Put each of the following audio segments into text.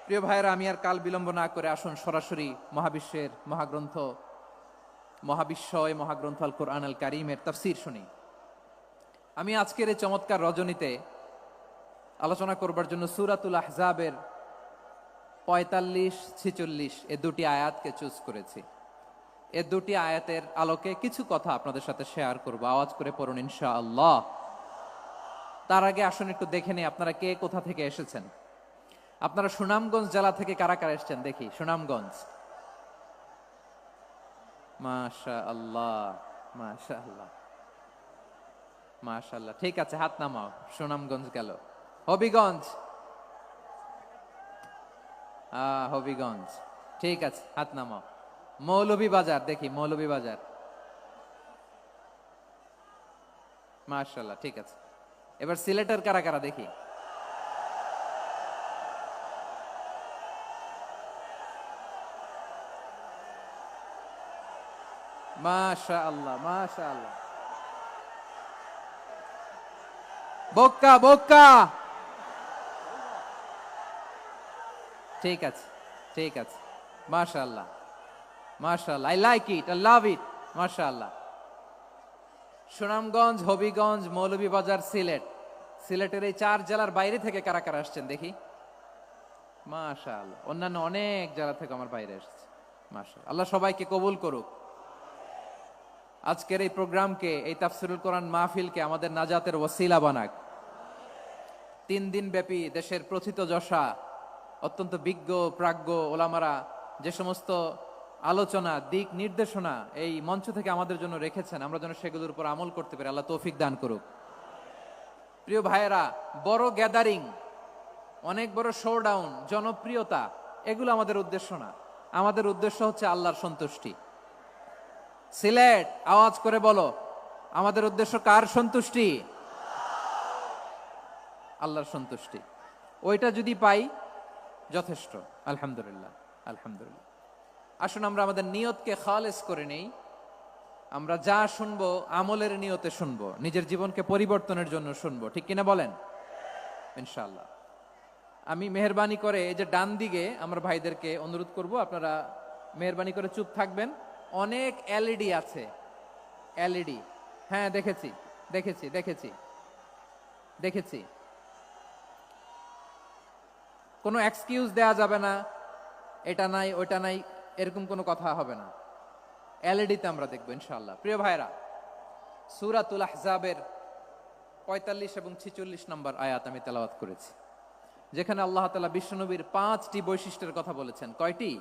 প্রিয় ভাইয়েরা, আমি আর কাল বিলম্ব না করে আসুন সরাসরি মহাবিশ্বের মহাগ্রন্থ, মহাগ্রন্থ আল কোরআন আল কারীমের তাফসীর শুনি। আমি আজকের এই চমৎকার রজনীতে আলোচনা করবার জন্য সূরাতুল আহজাবের 45-46 এ দুটি আয়াতকে চুজ করেছি। এ দুটি আয়াতের আলোকে কিছু কথা আপনাদের সাথে শেয়ার করব। আওয়াজ করে পড়ুন ইনশাআল্লাহ। তার আগে আসুন একটু দেখে নিই আপনারা কে কোথা থেকে এসেছেন। আপনারা সুনামগঞ্জ জেলা থেকে কারা কারা এসেছেন দেখি। সুনামগঞ্জ, মাশাআল্লাহ মাশাআল্লাহ মাশাআল্লাহ, ঠিক আছে, হাত নামাও। সুনামগঞ্জ গেল। হবিগঞ্জ, হবিগঞ্জ, ঠিক আছে, হাত নামাও। মৌলভীবাজার দেখি, মৌলভীবাজার, মাশাআল্লাহ, ঠিক আছে। এবার সিলেটের কারা কারা দেখি। মাশাআল্লাহ মাশাআল্লাহ। বক্কা বক্কা, ঠিক আছে ঠিক আছে, মাশাআল্লাহ মাশাআল্লাহ, I like it, I love it, মাশাআল্লাহ। সুনামগঞ্জ, হবিগঞ্জ, মৌলভীবাজার, সিলেট। সিলেটের এই 4 জেলার বাইরে থেকে কারা কারা আসছেন দেখি। মাশাআল্লাহ, অন্যান্য অনেক জেলা থেকে আমার বাইরে এসেছে। মাশাআল্লাহ, আল্লাহ সবাইকে কবুল করুক। আজকের এই প্রোগ্রামকে, এই তাফসীরুল কোরআন মাহফিলকে আমাদের নাজাতের ওসিলা বানাক। 3 দিন ব্যাপী দেশের প্রথিতযশা অত্যন্ত বিজ্ঞ প্রাজ্ঞ ওলামারা যে সমস্ত আলোচনা, দিক নির্দেশনা এই মঞ্চ থেকে আমাদের জন্য রেখেছেন, আমরা যেন সেগুলোর উপর আমল করতে পারি। আল্লাহ তৌফিক দান করুক। প্রিয় ভাইয়েরা, বড় গ্যাদারিং, অনেক বড় শোডাউন, জনপ্রিয়তা, এগুলো আমাদের উদ্দেশ্য না। আমাদের উদ্দেশ্য হচ্ছে আল্লাহর সন্তুষ্টি। সিলেট, আওয়াজ করে বলো, আমাদের উদ্দেশ্য কার সন্তুষ্টি? আল্লাহর সন্তুষ্টি। ওইটা যদি পাই যথেষ্ট, আলহামদুলিল্লাহ আলহামদুলিল্লাহ। আসুন আমরা আমাদের নিয়তকে খালেস করে নেই। আমরা যা শুনবো আমলের নিয়তে শুনবো, নিজের জীবনকে পরিবর্তনের জন্য শুনবো, ঠিক কিনা বলেন? ইনশাআল্লাহ। আমি মেহেরবানি করে এই যে ডান দিকে আমার ভাইদেরকে অনুরোধ করব, আপনারা মেহেরবানি করে চুপ থাকবেন। অনেক এলইডি আছে, এলইডি, হ্যাঁ দেখেছি দেখেছি দেখেছি দেখেছি। কোনো এক্সকিউজ দেয়া যাবে না, এটা নাই ওইটা নাই, এরকম কোনো কথা হবে না। এলইডিতে আমরা দেখবো ইনশাআল্লাহ। প্রিয় ভাইরা, সূরাতুল আহজাবের 45 এবং 46 নম্বর আয়াত আমি তেলাওয়াত করেছি, যেখানে আল্লাহ তাআলা বিশ্বনবীর 5টি বৈশিষ্ট্যের কথা বলেছেন। কয়টি?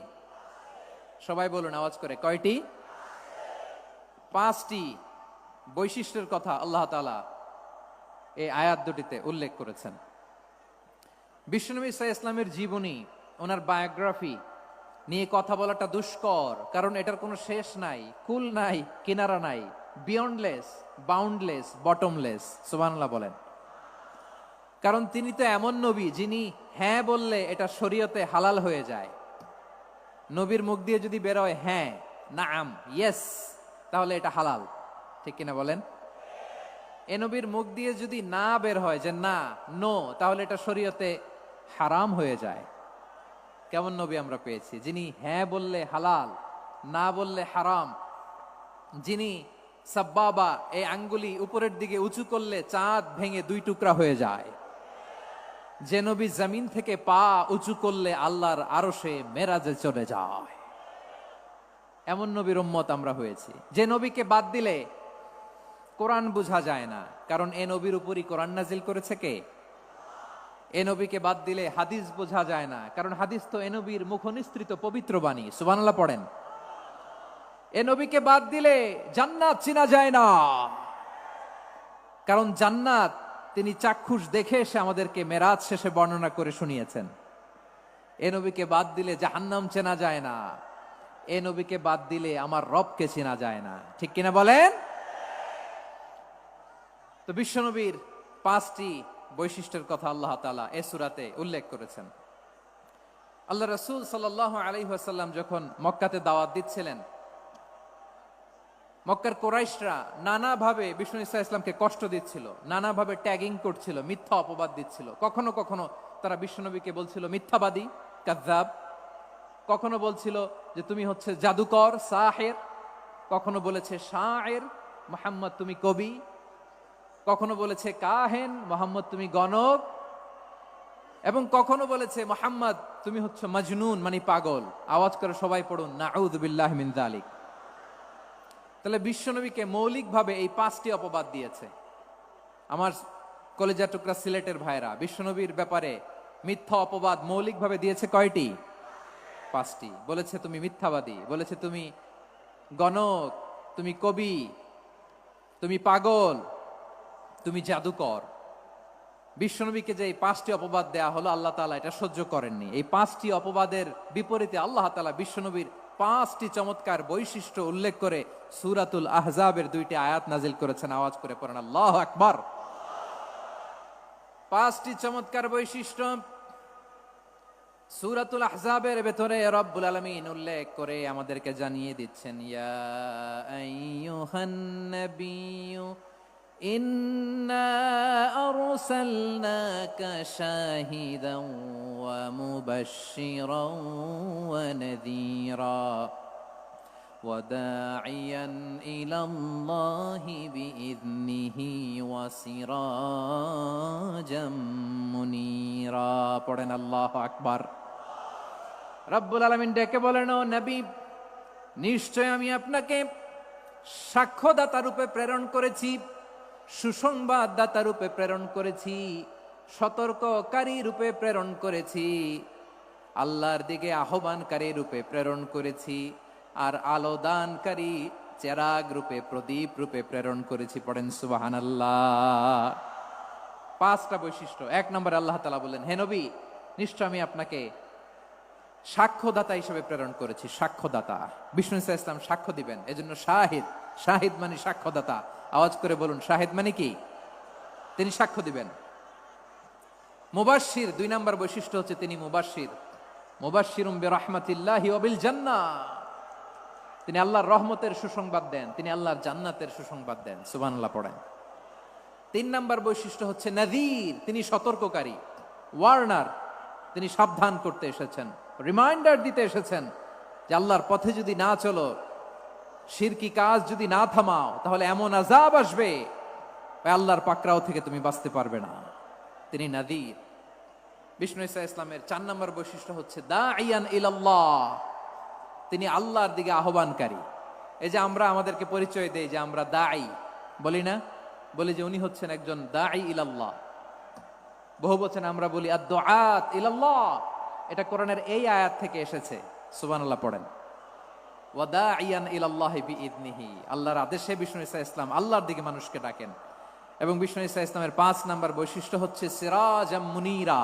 সবাই বলুন আওয়াজ করে, কয়টি? 5টি বৈশিষ্ট্যের কথা আল্লাহ তাআলা এই আয়াত দুটিতে উল্লেখ করেছেন। বিশ্বনবী সাল্লাল্লাহু আলাইহি ইসলামের জীবনী, ওনার বায়োগ্রাফি নিয়ে কথা বলাটা দুষ্কর, কারণ এটার কোনো শেষ নাই, কুল নাই, কিনারা নাই, বিয়ন্ডলেস, বাউন্ডলেস, বটমলেস। সুবহানাল্লাহ বলেন। কারণ তিনি তো এমন নবী যিনি হ্যাঁ বললে এটা শরীয়তে হালাল হয়ে যায়। নবীর মুখ দিয়ে যদি বের হয় হ্যাঁ, নাম, ইয়েস, তাহলে এটা হালাল, ঠিক কিনা বলেন? এ নবীর মুখ দিয়ে যদি না বের হয় যে না, নো, তাহলে এটা শরীয়তে হারাম হয়ে যায়। কেমন নবী আমরা পেয়েছি, যিনি হ্যাঁ বললে হালাল, না বললে হারাম, যিনি সাব্বাবা, এই আঙ্গুলি উপরের দিকে উঁচু করলে চাঁদ ভেঙে 2 টুকরা হয়ে যায়, যে নবী জমিন থেকে পা উঁচু করলে আল্লাহর আরশে মেরাজে চলে যায়। এমন নবীর উম্মত আমরা হয়েছি। যে নবীকে বাদ দিলে কোরআন বোঝা যায় না, কারণ এ নবীর উপরই কোরআন নাজিল করেছে কে? এ নবীকে বাদ দিলে হাদিস বোঝা যায় না, কারণ হাদিস তো এ নবীর মুখনিসৃত পবিত্র বাণী। সুবহানাল্লাহ পড়েন। এ নবীকে বাদ দিলে জান্নাত চিনা যায় না, কারণ জান্নাত তিনি চাক্ষুষ দেখে এসে আমাদেরকে মেরাজ শেষে বর্ণনা করে শুনিয়েছেন। এ নবীকে বাদ দিলে জাহান্নাম চেনা যায় না, এ নবীকে বাদ দিলে আমার রবকে চেনা যায় না, ঠিক কিনা বলেন? তো বিশ্বনবীর 5টি বৈশিষ্ট্যের কথা আল্লাহ তাআলা এই সূরাতে উল্লেখ করেছেন। আল্লাহ রাসূল সাল্লাল্লাহু আলাইহি ওয়াসাল্লাম যখন মক্কাতে দাওয়াত দিচ্ছিলেন, মক্কার কুরাইশরা নানাভাবে বিষ্ণু ইসা ইসলামকে কষ্ট দিচ্ছিল, নানাভাবে ট্যাগিং করছিল, মিথ্যা অপবাদ দিচ্ছিল। কখনো কখনো তারা বিশ্বনবীকে বলছিল মিথ্যাবাদী, কাযযাব, কখনো বলছিল যে তুমি হচ্ছে জাদুকর সাহের, কখনো বলেছে শায়ের মুহাম্মদ তুমি কবি, কখনো বলেছে কাহেন মুহাম্মদ তুমি গণক, এবং কখনো বলেছে মুহাম্মদ তুমি হচ্ছে মজনুন মানে পাগল। আওয়াজ করে সবাই পড়ুন নাউযু বিল্লাহি মিন যালিক। তাহলে বিশ্বনবীকে মৌলিকভাবে এই 5টি অপবাদ দিয়েছে। আমার কলেজা টুকরা সিলেটের ভাইরা, বিশ্বনবীর ব্যাপারে মিথ্যা অপবাদ মৌলিকভাবে দিয়েছে কয়টি? 5টি। বলেছে তুমি মিথ্যাবাদী, বলেছে তুমি গণক, তুমি কবি, তুমি পাগল, তুমি জাদুকর। বিশ্বনবীকে যে এই 5টি অপবাদ দেয়া হলো, আল্লাহ তাআলা এটা সহ্য করেননি। এই 5টি অপবাদের বিপরীতে আল্লাহ তাআলা বিশ্বনবীর 5টি চমৎকার বৈশিষ্ট্য উল্লেখ করে সূরাতুল আহজাবের 2টি আয়াত নাজিল করেছেন। আওয়াজ করে পড়েন আল্লাহু আকবার। 5টি চমৎকার বৈশিষ্ট্য সূরাতুল আহজাবের ভেতরে রব্বুল আলামিন উল্লেখ করে আমাদেরকে জানিয়ে দিচ্ছেন, ইয়া আইয়ুহান নাবিয়্যু ইন্না আরসালনাকা শাহিদান ওয়া মুবাশশিরান ওয়া নাযীরা ওয়া দাঈয়ান ইলাল্লাহি বিইذনিহি ওয়া সিরাজাম মুনীরা। পড়েন আল্লাহু আকবার। রব্বুল আলামিন ডেকে বলেন, ও নবী, নিশ্চয় আমি আপনাকে সাক্ষ্যদাতা রূপে প্রেরণ করেছি, সুসংবাদদাতা রূপে প্রেরণ করেছি, সতর্ককারী রূপে প্রেরণ করেছি, আল্লাহর দিকে আহ্বানকারী রূপে প্রেরণ করেছি, আর আলোদানকারী চেরাগ রূপে, প্রদীপ রূপে প্রেরণ করেছি। পড়েন সুবহানাল্লাহ। 5টা বৈশিষ্ট্য। 1 নম্বরে আল্লাহ তাআলা বললেন, হে নবী, নিশ্চয় আমি আপনাকে সাক্ষ্যদাতা হিসেবে প্রেরণ করেছি। সাক্ষ্যদাতা, বিষ্ণু ইসা ইসলাম সাক্ষ্য দিবেন, এজন্য শাহিদ। শাহিদ মানে সাক্ষ্যদাতা। আওয়াজ করে বলুন, শাহিদ মানে কি? তিনি সাক্ষ্য দিবেন। মুবাশশির, 2 নম্বর বৈশিষ্ট্য হচ্ছে তিনি মুবাশশির। মুবাশশিরুম বিরাহমাতিল্লাহি ওয়া বিল জান্নাহ, তিনি আল্লাহর রহমতের সুসংবাদ দেন, তিনি আল্লাহর জান্নাতের সুসংবাদ দেন। সুবহানাল্লাহ পড়েন। 3 নম্বর বৈশিষ্ট্য হচ্ছে নাযীর, তিনি সতর্ককারী, ওয়ার্নার, তিনি সাবধান করতে এসেছেন, রিমাইন্ডার দিতে এসেছেন যে আল্লাহর পথে যদি না চলো, শিরকি কাজ যদি না থামাও, তাহলে এমন আযাব আসবে আল্লাহর পাকড়াও থেকে তুমি বাঁচতে পারবে না। তিনি নাযীর। বিষ্ণু ইসা ইসলামের 4 নম্বর বৈশিষ্ট্য হচ্ছে দাঈয়ান ইলাল্লাহ, তিনি আল্লাহর দিকে আহ্বানকারী। এই যে আমরা আমাদেরকে পরিচয় দেই যে আমরা দাঈ, বলি না? বলি যে উনি হচ্ছেন একজন দাঈ ইলাল্লাহ। বহুবচন আমরা বলি আদ-দুআত ইলাল্লাহ। এটা কোরআনের এই আয়াত থেকে এসেছে। সুবহানাল্লাহ পড়েন। ওয়া দাঈয়ান ইলাল্লাহি বিইذনিহি, আল্লাহর আদেশে বিষ্ণু ইসা ইসলাম আল্লাহর দিকে মানুষকে ডাকেন। এবং বিষ্ণু ইসা ইসলামের 5 নম্বর বৈশিষ্ট্য হচ্ছে সিরাজাম মুনীরা,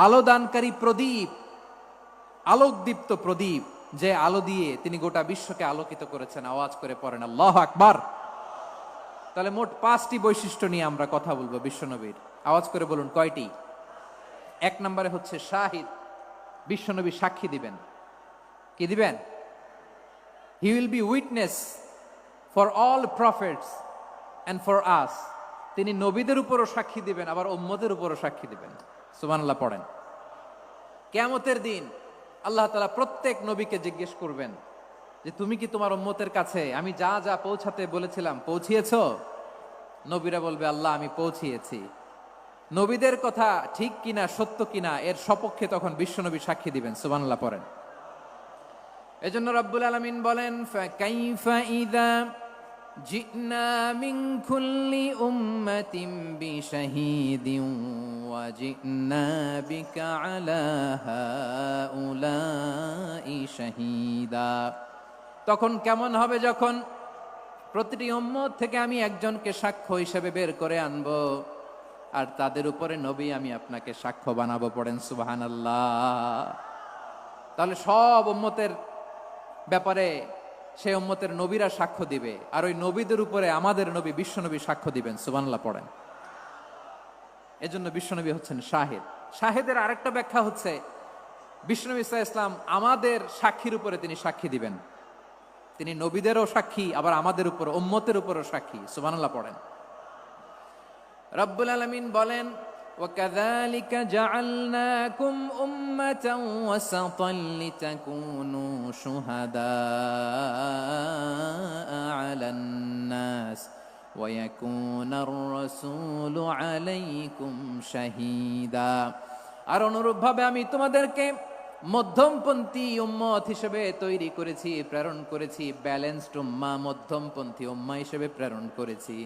আলোদানকারী প্রদীপ, আলোকদীপ্ত প্রদীপ, যে আলো দিয়ে তিনি গোটা বিশ্বকে আলোকিত করেছেন। আওয়াজ করে পড়েন আল্লাহু আকবার। তাহলে মোট 5টি বৈশিষ্ট্য নিয়ে আমরা কথা বলবো বিশ্বনবীর। আওয়াজ করে বলুন কয়টি? 1 নম্বরে হচ্ছে শাহিদ, বিশ্বনবী সাক্ষী দিবেন। কি দিবেন? He will be witness for all prophets and for us. তিনি নবীদের উপরও সাক্ষী দিবেন, আবার উম্মতের উপরও সাক্ষী দিবেন। সুবহানাল্লাহ পড়েন। কিয়ামতের দিন আল্লাহ তাআলা প্রত্যেক নবীকে জিজ্ঞেস করবেন যে তুমি কি তোমার উম্মতের কাছে আমি যা যা পৌঁছাতে বলেছিলাম পৌঁছিয়েছো? নবীরা বলবে আল্লাহ আমি পৌঁছিয়েছি। নবীদের কথা ঠিক কিনা, সত্য কিনা, এর সপক্ষে তখন বিশ্বনবী সাক্ষী দিবেন। সুবহানাল্লাহ পড়েন। এজন্য রব্বুল আলামিন বলেন, ফাকাইফা ইযা জিনা মিন কুল্লি উম্মাতিন বিশাহীদিন ওয়া জিনা বিকা আলা হাউলাই শাহীদা। তখন কেমন হবে যখন প্রতিটি উম্মত থেকে আমি একজনকে সাক্ষ্য হিসেবে বের করে আনবো, আর তাদের উপরে নবী আমি আপনাকে সাক্ষ্য বানাবো। পড়েন সুবহানাল্লাহ। তাহলে সব উম্মতের ব্যাপারে সেই উম্মতের নবীরা সাক্ষ্য দিবে, আর ওই নবীদের উপরে আমাদের নবী বিশ্বনবী সাক্ষ্য দিবেন। সুবহানাল্লাহ পড়েন। এজন্য বিশ্বনবী হচ্ছেন শাহিদ। শাহিদের আরেকটা ব্যাখ্যা হচ্ছে বিশ্বনবী সাল্লাল্লাহু আলাইহি ওয়াসাল্লাম আমাদের সাক্ষীর উপরে তিনি সাক্ষী দিবেন। তিনি নবীদেরও সাক্ষী, আবার আমাদের উপর, উম্মতের উপরও সাক্ষী। সুবহানাল্লাহ পড়েন। রব্বুল আলামিন বলেন, وَكَذَلِكَ جَعَلْنَاكُمْ أُمَّةً وَسَطًا لِتَكُونُوا شُهَدَاءَ عَلَى النَّاسِ وَيَكُونَ الرَّسُولُ عَلَيْكُمْ شَهِيدًا। আর অনুরূপভাবে আমি তোমাদেরকে মধ্যমপন্থী উম্মত হিসেবে তৈরি করেছি, প্রেরণ করেছি, ব্যালেন্সড উম্মাহ, মধ্যমপন্থী উম্মাহ হিসেবে প্রেরণ করেছি,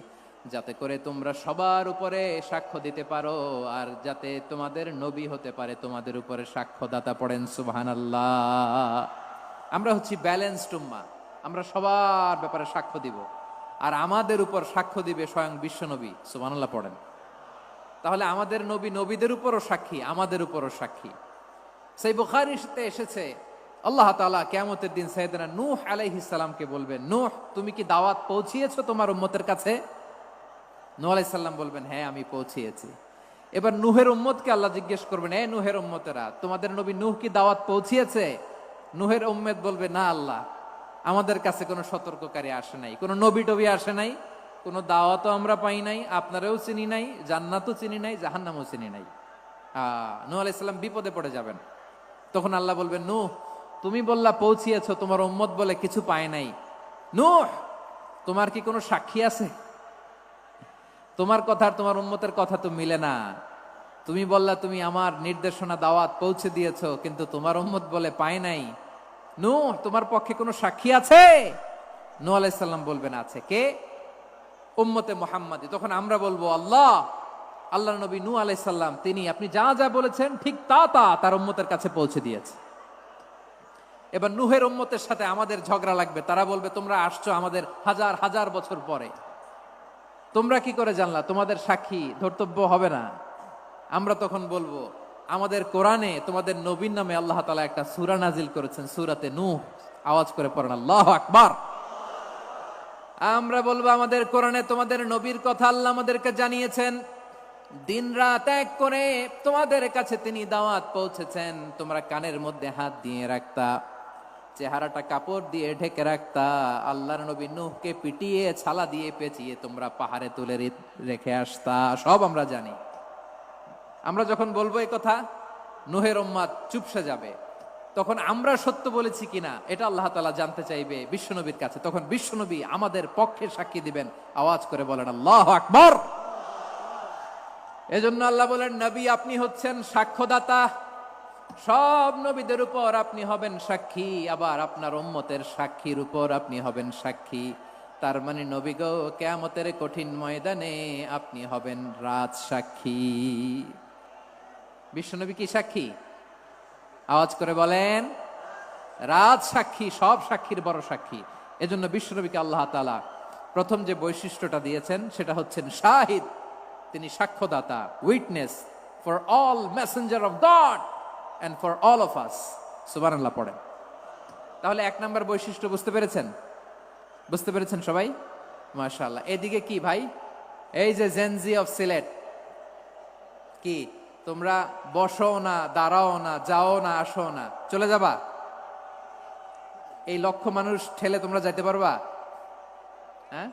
যাতে করে তোমরা সবার উপরে সাক্ষ্য দিতে পারো, আর যাতে তোমাদের নবী হতে পারে তোমাদের উপরে সাক্ষ্যদাতা। পড়েন সুবহানাল্লাহ। আমরা হচ্ছি ব্যালেন্সড উম্মাহ, আমরা সবার ব্যাপারে সাক্ষ্য দিব, আর আমাদের উপর সাক্ষ্য দিবে স্বয়ং বিশ্বনবী। সুবহানাল্লাহ পড়েন। তাহলে আমাদের নবী নবীদের উপরও সাক্ষী, আমাদের উপরও সাক্ষী। সেই বুখারীতে এসেছে আল্লাহ তাআলা কিয়ামতের দিন সাইয়েদনা নূহ আলাইহিস সালামকে বলবেন, নূহ তুমি কি দাওয়াত পৌঁছিয়েছো তোমার উম্মতের কাছে? নূহ আলাইহিস সালাম বলবেন, হ্যাঁ আমি পৌঁছিয়েছি। এবার নূহের উম্মতকে আল্লাহ জিজ্ঞেস করবেন, এ নূহের উম্মতেরা, তোমাদের নবী নূহ কি দাওয়াত পৌঁছিয়েছে? নূহের উম্মত বলবে, না আল্লাহ, আমাদের কাছে কোনো সতর্ককারী আসে নাই, কোনো নবী টবি আসে নাই, কোনো দাওয়াতও আমরা পাই নাই, আপনারাও চিনি নাই, জান্নাতও চিনি নাই, জাহান্নামও চিনি নাই। নূহ আলাইহিস সালাম বিপদে পড়ে যাবেন। তখন আল্লাহ বলবেন, নূহ তুমি বললা পৌঁছিয়েছো, তোমার উম্মত বলে কিছু পায় নাই। নূহ তোমার কি কোনো সাক্ষী আছে? তোমার কথা আর তোমার উম্মতের কথা তো মিলে না। তুমি বললা তুমি আমার নির্দেশনা দাওয়াত পৌঁছে দিয়েছো, কিন্তু তোমার উম্মত বলে পায় নাই। নূহ তোমার পক্ষে কোনো সাক্ষী আছে? নূহ আলাইহিস সালাম বলবেন, আছে। কে? উম্মতে মুহাম্মাদী। তখন আমরা বলবো, আল্লাহ নবী নূহ আলাইহিস সালাম তিনি আপনি যা যা বলেছেন ঠিক তা তার উম্মতের কাছে পৌঁছে দিয়েছে। এবার নূহের উম্মতের সাথে আমাদের ঝগড়া লাগবে। তারা বলবে, তোমরা আসছো আমাদের হাজার হাজার বছর পরে, তোমরা কি করে জানলা? তোমাদের সাক্ষী ধর্তব্য হবে না। আমরা তখন বলবো, আমাদের কোরআনে তোমাদের নবীর নামে আল্লাহ তাআলা একটা সূরা নাজিল করেছেন, সূরাতে নূহ। আওয়াজ করে পড়েন আল্লাহু আকবার। আমরা বলবো, আমাদের কোরআনে তোমাদের নবীর কথা আল্লাহ আমাদেরকে জানিয়েছেন, দিন রাত এক করে তোমাদের কাছে তিনি দাওয়াত পৌঁছেছেন। তোমরা কানের মধ্যে হাত দিয়ে রাখতা, চেহারাটা কাপড় দিয়ে ঢেকে রাখতা, আল্লাহর নবী নূহকে পিটিয়ে ছালা দিয়ে পেঁচিয়ে তোমরা পাহাড়ে তুলে রেখে আসতা। সব আমরা জানি। আমরা যখন বলবো এই কথা, নূহের উম্মত চুপসে যাবে। তখন আমরা সত্য বলেছি কিনা এটা আল্লাহ তাআলা জানতে চাইবে বিশ্বনবীর কাছে। তখন বিশ্বনবী আমাদের পক্ষে সাক্ষী দিবেন। আওয়াজ করে বলেন আল্লাহু আকবার। এজন্য আল্লাহ বলেন, নবী আপনি হচ্ছেন সাক্ষ্যদাতা, সব নবীদের উপর আপনি হবেন সাক্ষী, আবার আপনার উম্মতের সাক্ষীর উপর আপনি হবেন সাক্ষী। তার মানে নবী গো, কিয়ামতের কঠিন ময়দানে আপনি হবেন রাজ সাক্ষী। বিশ্বনবী কি সাক্ষী? আওয়াজ করে বলেন, রাজ সাক্ষী, সব সাক্ষীর বড় সাক্ষী। এজন্য বিশ্বনবীকে আল্লাহ তাআলা প্রথম যে বৈশিষ্ট্যটা দিয়েছেন সেটা হচ্ছেন শাহিদ। তিনি সাক্ষ্যদাতা, witness for all messenger of God and for all of us. সুবহানাল্লাহ পড়েন। তাহলে এক নাম্বার বৈশিষ্ট্য বুঝতে পেরেছেন? বুঝতে পেরেছেন সবাই? মাশাআল্লাহ। এদিকে কি ভাই, এই যে জেনজি অফ সিলেট, কি তোমরা বসো না, দাঁড়াও না, যাও না, আসো না, চলে যাবা? এই লক্ষ মানুষ ঠেলে তোমরা যাইতে পারবা? হ্যাঁ,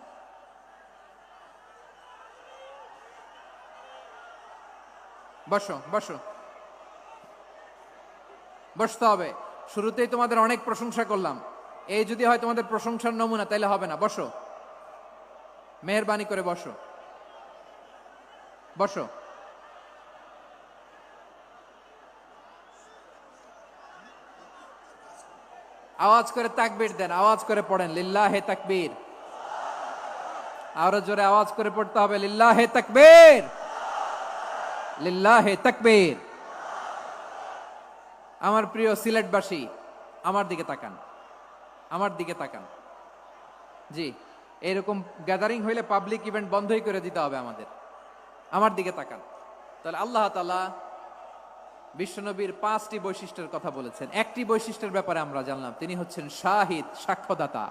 বসো বসো, বসতে হবে। শুরুতেই তোমাদের অনেক প্রশংসা করলাম, এই যদি হয় তোমাদের প্রশংসার নমুনা, তাইলে হবে না। বসো, মেহেরবানি করে বসো, বসো। আওয়াজ করে তাকবীর দেন, আওয়াজ করে পড়েন লিল্লাহে তাকবীর। আরো জোরে আওয়াজ করে পড়তে হবে, লিল্লাহে তাকবীর, লিল্লাহে তাকবীর। আমার প্রিয় সিলেটবাসী, আমার দিকে তাকান, আমার দিকে তাকান। জি, এরকম গ্যাদারিং হইলে পাবলিক ইভেন্ট বন্ধই করে দিতে হবে আমাদের। আমার দিকে তাকান। তাহলে আল্লাহ তাআলা বিশ্বনবীর 5টি বৈশিষ্ট্যের কথা বলেছেন। একটি বৈশিষ্ট্যের ব্যাপারে আমরা জানলাম, তিনি হচ্ছেন শাহিদ, সাক্ষ্যদাতা,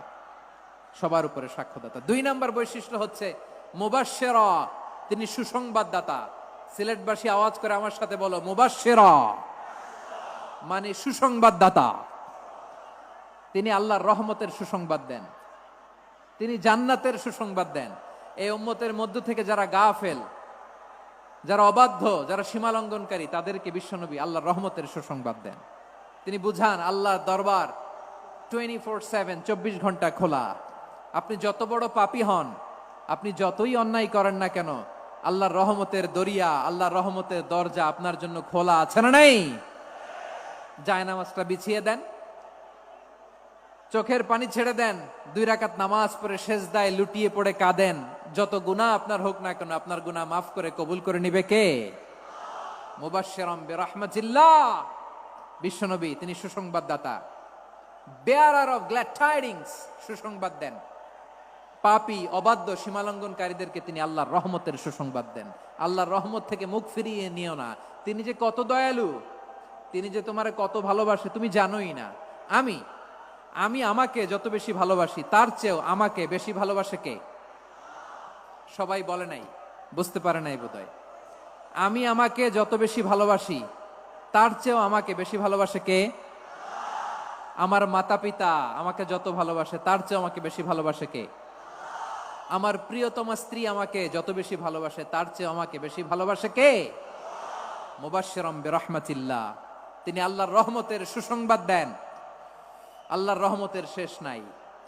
সবার উপরে সাক্ষ্যদাতা। 2 নাম্বার বৈশিষ্ট্য হচ্ছে মুবাশশিরা, তিনি সুসংবাদদাতা। সিলেটবাসী আওয়াজ করে আমার সাথে বলো, মুবাশশিরা মানে সুসংবাদদাতা। তিনি আল্লাহর রহমতের সুসংবাদ দেন, তিনি জান্নাতের সুসংবাদ দেন। এই উম্মতের মধ্য থেকে যারা গাফেল, যারা অবাধ্য, যারা সীমালঙ্ঘনকারী, তাদেরকে বিশ্বনবী আল্লাহর রহমতের সুসংবাদ দেন। তিনি বুঝান আল্লাহর দরবার 24/7, 24 ঘন্টা খোলা। আপনি যত বড় পাপী হন, আপনি যতই অন্যায় করেন না কেন, আল্লাহর রহমতের দরিয়া, আল্লাহর রহমতের দরজা আপনার জন্য খোলা আছে না নাই? জায়নামাজটা বিছিয়ে দেন, চোখের পানি ছেড়ে দেন, 2 রাকাত নামাজ পড়ে সেজদায় লুটিয়ে পড়ে কাঁদেন। যত গুনাহ আপনার হোক না কেন, আপনার গুনাহ মাফ করে কবুল করে নিবে কে? মুবাশশিরাম বিরাহমাতিল্লাহ। বিশ্বনবী তিনি সুসংবাদদাতা, বেয়ারার অফ গ্ল্যাড টাইডিংস, সুসংবাদ দেন। পাপী, অবাধ্য, সীমালঙ্ঘনকারীদেরকে তিনি আল্লাহর রহমতের সুসংবাদ দেন। আল্লাহর রহমত থেকে মুখ ফিরিয়ে নিও না। তিনি যে কত দয়ালু, তিনি যে তোমারে কত ভালোবাসে তুমি জানোই না। আমি আমাকে যত বেশি ভালোবাসি, তার চেয়েও আমাকে বেশি ভালোবাসে কে? সবাই বলে নাই, বুঝতে পারে নাই বোধহয়। আমি আমাকে যত বেশি ভালোবাসি, তার চেয়েও আমাকে বেশি ভালোবাসে কে? আমার মাতা পিতা আমাকে যত ভালোবাসে, তার চেয়েও আমাকে বেশি ভালোবাসে কে? আমার প্রিয়তমা স্ত্রী আমাকে যত বেশি ভালোবাসে, তার চেয়ে আমাকে বেশি ভালোবাসে কে? মুবাশশিরাম বিরাহমাতিল্লাহ। তিনি আল্লাহর রহমতের সুসংবাদ দেন। আল্লাহর রহমতের শেষ নাই,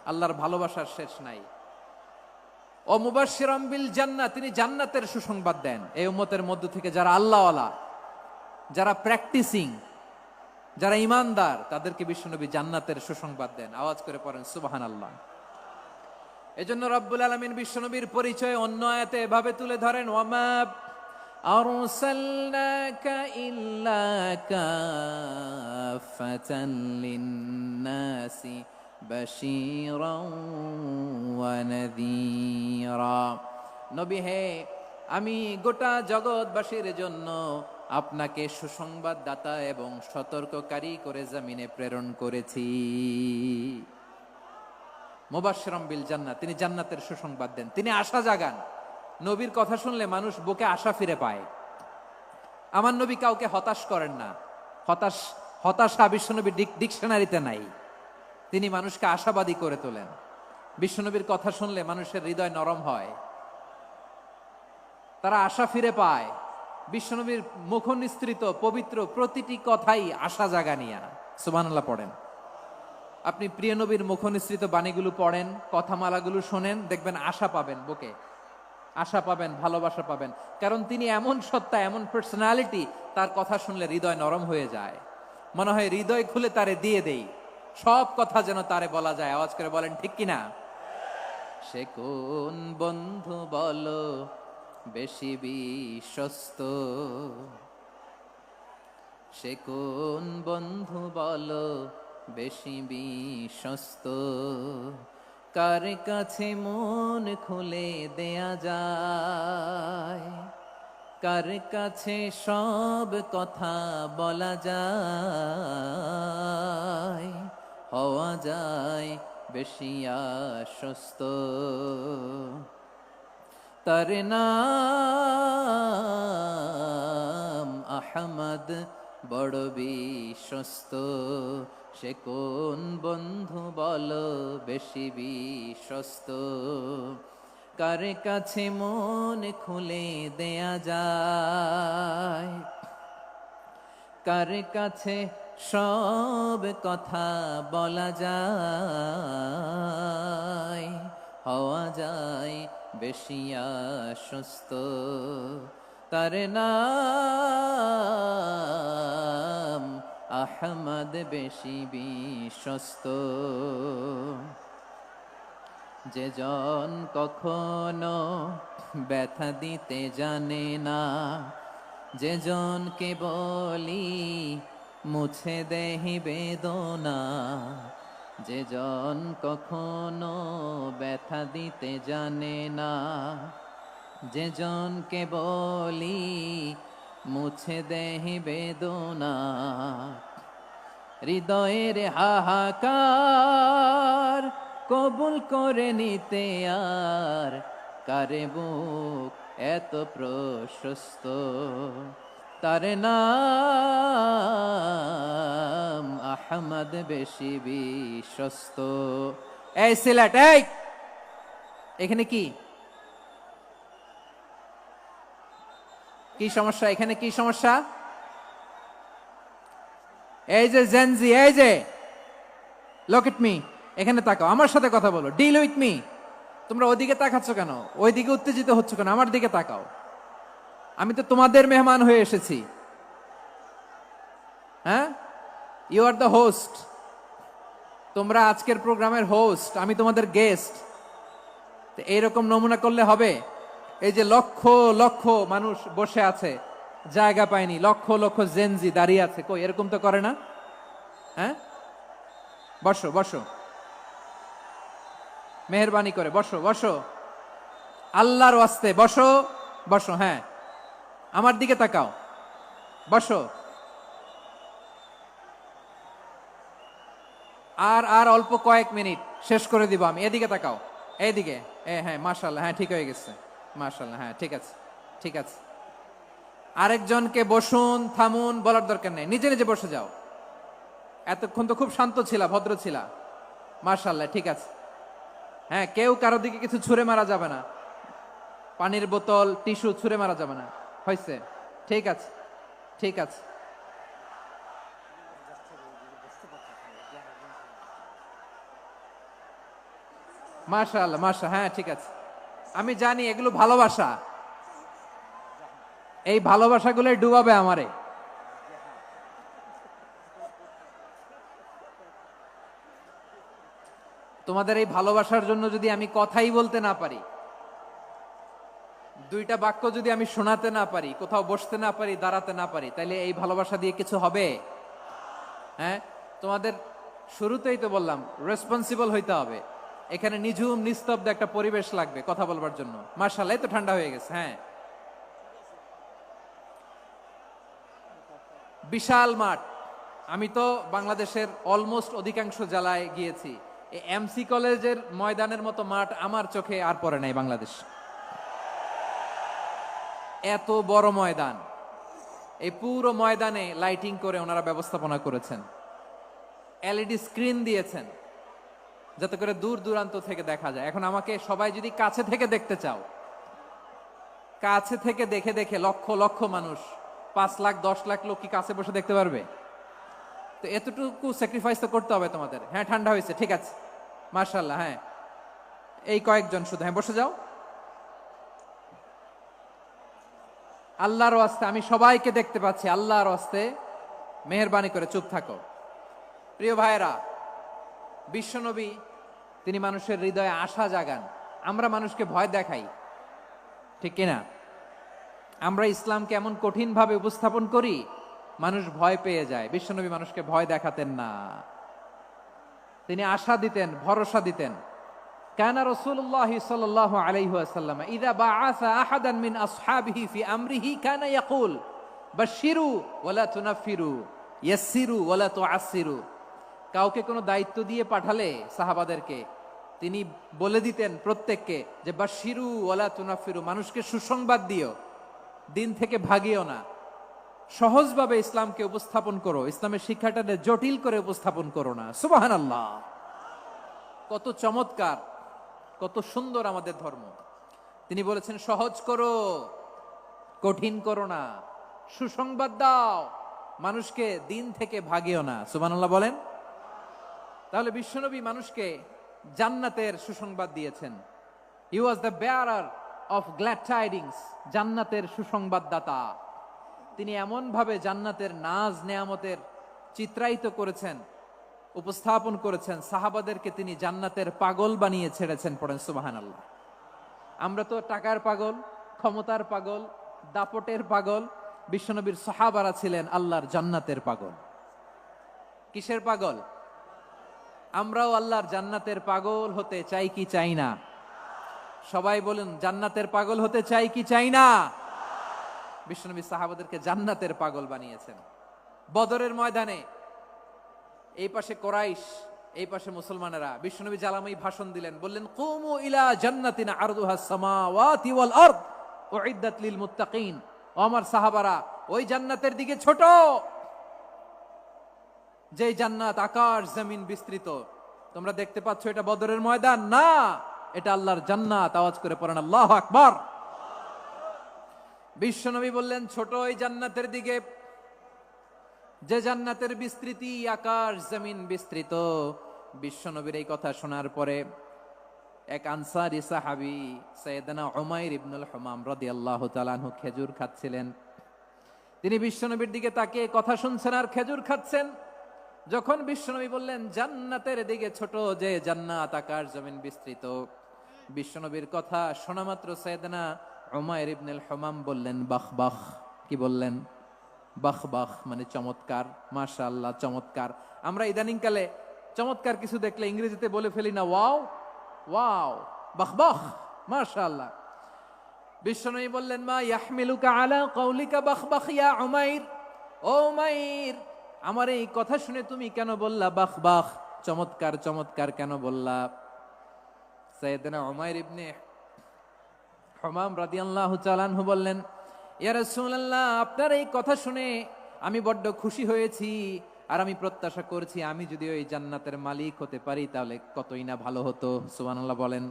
আল্লাহর ভালোবাসার শেষ নাই। ও মুবাশশিরাম বিল জান্নাহ, তিনি জান্নাতের সুসংবাদ দেন। এই উম্মতের মধ্য থেকে যারা আল্লাহওয়ালা, যারা প্র্যাকটিসিং, যারা ঈমানদার, তাদেরকে বিশ্বনবী জান্নাতের সুসংবাদ দেন। আওয়াজ করে পড়েন সুবহানাল্লাহ। এজন্য রব্বুল আলামিন বিশ্বনবীর পরিচয় অন্য আয়াতে এভাবে তুলে ধরেন, ওয়ামা আরসালনাকা ইল্লা কাফাতান লিন্নাসি বাশীরাও ওয়া নাযীরা। নবী হে, আমি গোটা জগৎবাসীর জন্য আপনাকে সুসংবাদদাতা এবং সতর্ককারী করে জমিনে প্রেরণ করেছি। মুবাশশিরাম বিল জান্নাহ, তিনি জান্নাতের সুসংবাদ দেন, তিনি আশা জাগান। নবীর কথা শুনলে মানুষ বুকে আশা ফিরে পায়। আমার নবী কাউকে হতাশ করেন না। হতাশা বিশ্বনবীর ডিকশনারিতে নাই। তিনি মানুষকে আশাবাদী করে তোলেন। বিশ্বনবীর কথা শুনলে মানুষের হৃদয় নরম হয়, তারা আশা ফিরে পায়। বিশ্বনবীর মুখ নিঃসৃত পবিত্র প্রতিটি কথাই আশা জাগানিয়া। সুবহানাল্লাহ পড়েন। আপনি প্রিয় নবীর মুখ নিঃসৃত বাণীগুলো পড়েন, কথামালাগুলো শোনেন, দেখবেন আশা পাবেন, বুকে আশা পাবেন, ভালোবাসা পাবেন। কারণ তিনি এমন সত্তা, এমন পার্সোনালিটি, তার কথা শুনলে হৃদয় নরম হয়ে যায়। মনে হয় হৃদয় খুলে তারে দিয়ে দেই, সব কথা যেন তারে বলা যায়। আওয়াজ করে বলেন ঠিক কিনা? সে কোন বন্ধু বলো বেশি বিশ্বস্ত, সে কোন বন্ধু বলো বেশি বিশ্বস্ত, কার কাছে মন খুলে দেয়া যায়, কার কাছে সব কথা বলা যায়, হওয়া যায় বেশি আশ্বস্ত। তার নাম আহমদ, বড় বিশ্বস্ত। সে কোন বন্ধু বলো বেশি বিশ্বস্ত, কার কাছে মন খুলে দেয়া যায়, কার কাছে সব কথা বলা যায়, হওয়া যায় বেশি আশ্বস্ত। তার নাম আহমদ, বেশি বিশ্বস্ত। যে জন কখনো ব্যথা দিতে জানে না, যে জনকে বলি মুছে দেহি বেদনা, যে জন কখনো ব্যথা দিতে জানে না, যে জনকে বলি মুছে দেহি বেদনা, হৃদয়ের হাহাকার কবুল করে নিতে আর কারে বুক এত প্রশস্ত। তার নাম আহমদ, বেশি বিশ্বস্ত। এই সিলেট, এই এখানে কি কি সমস্যা এখানে? কি সমস্যা? এই যে জেনজি, এই যে লুক এট মি, এখানে তাকাও, আমার সাথে কথা বলো, ডিল উইথ মি। তোমরা ওইদিকে তাকাচ্ছ কেন? ওইদিকে উত্তেজিত হচ্ছ কেন? আমার দিকে তাকাও, আমি তো তোমাদের মেহমান হয়ে এসেছি। হ্যাঁ, ইউ আর দ্য হোস্ট। তোমরা আজকের প্রোগ্রামের হোস্ট, আমি তোমাদের গেস্ট। এইরকম নমুনা করলে হবে? এই যে লক্ষ লক্ষ মানুষ বসে আছে, জায়গা পায়নি, লক্ষ লক্ষ জেনজি দাঁড়িয়ে আছে, কই এরকম তো করে না? হ্যাঁ, বসো বসো, মেহেরবানি করে বসো বসো, আল্লাহর ওয়াস্তে বসো বসো। হ্যাঁ, আমার দিকে তাকাও, বসো। আর আর অল্প কয়েক মিনিট, শেষ করে দিব আমি। এদিকে তাকাও, এইদিকে। হ্যাঁ, মাশাআল্লাহ, হ্যাঁ ঠিক হয়ে গেছে, মাশাআল্লাহ, হ্যাঁ ঠিক আছে, ঠিক আছে। আরেকজনকে বসুন, থামুন বলার দরকার নেই, নিজে নিজে বসে যাও। এতক্ষণ তো খুব শান্ত ছিলা, ভদ্র ছিলা, মাশাআল্লাহ, ঠিক আছে। হ্যাঁ, কেউ কারো দিকে কিছু ছুঁড়ে মারা যাবে না, পানির বোতল, টিস্যু ছুঁড়ে মারা যাবে না, হয়েছে? ঠিক আছে, ঠিক আছে। মাশাআল্লাহ, হ্যাঁ ঠিক আছে। আমি জানি এগুলো ভালোবাসা, এই ভালোবাসাগুলোই ডুবাবে আমারে। তোমাদের এই ভালোবাসার জন্য যদি আমি কথাই বলতে না পারি, দুইটা বাক্য যদি আমি শোনাতে না পারি, কোথাও বসতে না পারি, দাঁড়াতে না পারি, তাইলে এই ভালোবাসা দিয়ে কিছু হবে? হ্যাঁ, তোমাদের শুরুতেই তো বললাম রেসপন্সিবল হইতে হবে। এখানে নিঝুম নিস্তব্ধ একটা পরিবেশ লাগবে কথা বলবার জন্য। মাশাআল্লাহ, তো ঠান্ডা হয়ে গেছে। হ্যাঁ, বিশাল মাঠ। আমি তো বাংলাদেশের অলমোস্ট অধিকাংশ জেলায় গিয়েছি, এই এমসি কলেজের ময়দানের মতো মাঠ আমার চোখে আর পড়ে নাই বাংলাদেশ। এত বড় ময়দান, এই পুরো ময়দানে লাইটিং করে ওনারা ব্যবস্থাপনা করেছেন, এলইডি স্ক্রিন দিয়েছেন যাতে করে দূর দূরান্ত থেকে দেখা যায়। এখন আমাকে সবাই যদি কাছে থেকে দেখতে চাও, কাছে থেকে দেখে দেখে লক্ষ লক্ষ মানুষ, 5 লাখ 10 লাখ লোক কি কাছে বসে দেখতে পারবে? তো এতটুকু স্যাক্রিফাইস তো করতে হবে তোমাদের। হ্যাঁ, ঠান্ডা হয়েছে, ঠিক আছে, মাশাআল্লাহ। হ্যাঁ, এই কয়েকজন শুধু, হ্যাঁ বসে যাও। আল্লাহর ওয়াস্তে আমি সবাইকে দেখতে পাচ্ছি, আল্লাহর ওয়াস্তে মেহেরবানি করে চুপ থাকো। প্রিয় ভাইয়েরা, বিশ্বনবী তিনি মানুষের হৃদয়ে আশা জাগান। আমরা মানুষকে ভয় দেখাই, ঠিক কিনা? আমরা ইসলামকে এমন কঠিন ভাবে উপস্থাপন করি, মানুষ ভয় পেয়ে যায়। বিশ্বনবী মানুষকে ভয় দেখাতেন না, তিনি আশা দিতেন, ভরসা দিতেন। কানা রাসূলুল্লাহ সাল্লাল্লাহু আলাইহি ওয়াসাল্লাম ইযা বাআসা আহাদান মিন আসহাবিহি ফি আমরিহি কানা ইয়াকুল বাশশিরু ওয়ালা তুনাফিরু ইয়াসসিরু ওয়ালা তুআসসিরু। কাউকে কোনো দায়িত্ব দিয়ে পাঠালে সাহাবাদেরকে তিনি বলে দিতেন প্রত্যেককে যে বাশশিরু ওয়ালা তুনাফিরু, মানুষকে সুসংবাদ দিও, দিন থেকে ভাগিও না। সহজভাবে ইসলামকে উপস্থাপন করো, ইসলামের শিক্ষাটাকে জটিল করে উপস্থাপন করো না। সুবহানাল্লাহ, কত চমৎকার, কত সুন্দর আমাদের ধর্ম। তিনি বলেছেন সহজ করো, কঠিন করো না, সুসংবাদ দাও, মানুষকে দিন থেকে ভাগিও না। সুবহানাল্লাহ বলেন। তাহলে বিশ্বনবী মানুষকে জান্নাতের সুসংবাদ দিয়েছেন। He was the bearer of glad tidings, জান্নাতের সুসংবাদদাতা। তিনি এমন ভাবে জান্নাতের নাজ নেয়ামতের চিত্রায়িত করেছেন, উপস্থাপন করেছেন, সাহাবাদেরকে তিনি জান্নাতের পাগল বানিয়ে ছেড়েছেন। পড়েন সুবহানাল্লাহ। আমরা তো টাকার পাগল, ক্ষমতার পাগল, দাপটের পাগল। বিশ্বনবীর সাহাবারা ছিলেন আল্লাহর জান্নাতের পাগল। কিসের পাগল? আমরাও আল্লাহর জান্নাতের পাগল হতে চাই কি চাই না? সবাই বলেন, জান্নাতের পাগল হতে চাই কি চাই না? বিশ্বনবী সাহাবাদেরকে জান্নাতের পাগল বানিয়েছেন। বদরের ময়দানে এই পাশে কোরাইশ, এই পাশে মুসলমানেরা। বিশ্বনবী জালামাই ভাষণ দিলেন, বললেন কুমু ইলা জান্নাতিন আরদুহাস সামাওয়াতি ওয়াল আরদ উইদ্দাত লিল মুত্তাকিন। ও আমার সাহাবারা, ওই জান্নাতের দিকে ছোট, যে জান্নাত আকাশ জমিন বিস্তৃত। তোমরা দেখতে পাচ্ছ এটা বদরের ময়দান না, এটা আল্লাহর জান্নাত। আওয়াজ করে পড়েন আল্লাহু আকবার। বিশ্বনবী বললেন, ছোট ওই জান্নাতের দিকে যে জান্নাতের বিস্তৃতি আকাশ জমিন বিস্তৃত। বিশ্বনবীর এই কথা শোনার পরে এক আনসারী সাহাবী সাইয়েদনা উমাইর ইবনুল হুমাম রাদিয়াল্লাহু তাআলা আনহু খেজুর খাচ্ছিলেন। তিনি বিশ্বনবীর দিকে তাকিয়ে কথা শুনছেন আর খেজুর খাচ্ছেন। যখন বিশ্বনবী বললেন জান্নাতের দিকে ছোট যে জান্নাত আকাশ জমিন বিস্তৃত, বিশ্বনবীর কথা শোনা মাত্র সাইয়েদনা উমাইর ইবনুল হুমাম বললেন বাহ বাহ। কি বললেন? বাহ বাহ, মানে চমৎকার, মাশাআল্লাহ, চমৎকার। আমরা ইদানিং কালে চমৎকার কিছু দেখলে ইংরেজিতে বলে ফেলি না ওয়াও ওয়াও, বাহ বাহ, মাশাআল্লাহ। বিশ্বনবী বললেন মা ইয়াহমিলুকা আলা কাউলিকা বাহ বাহ ইয়া উমাইর। ও উমাইর, আমার এই কথা শুনে তুমি কেন বললা বাহ বাহ, চমৎকার চমৎকার কেন বললা? সাইয়েদনা উমাইর ইবনে হুমাম রাদিয়াল্লাহু তাআলা আনহু বললেন, ইয়া রাসূলুল্লাহ, আপনার এই কথা শুনে আমি বড্ড খুশি হয়েছি, আর আমি প্রত্যাশা করছি আমি যদি ওই জান্নাতের মালিক হতে পারি তাহলে কতই না ভালো হতো। সুবহানাল্লাহ বলেন।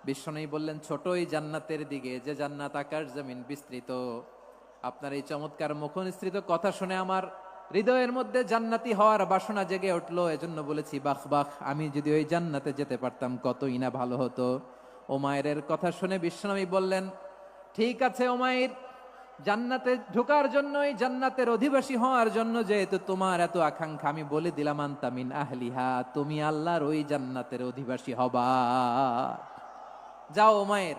বিশ্বনবী বললেন, ছোট এই জান্নাতের দিকে যে জান্নাত আকাশ জমিন বিস্তৃত। আপনার এই চমৎকার মুখনিসৃত কথা শুনে আমার হৃদয়ের মধ্যে জান্নাতি হওয়ার বাসনা জেগে উঠলো, এজন্য বলেছি বাহ বাহ, আমি যদি ওই জান্নাতে যেতে পারতাম কতই না ভালো হতো। উমাইরের কথা শুনে বিশ্বনবী বললেন, ঠিক আছে উমাইর, জান্নাতে ঢোকার জন্যই, জান্নাতের অধিবাসী হওয়ার জন্য যেহেতু তোমার এত আকাঙ্ক্ষা, আমি বলে দিলাম আনতা মিন আহলিহা, তুমি আল্লাহর ওই জান্নাতের অধিবাসী হবা। যাও উমাইর,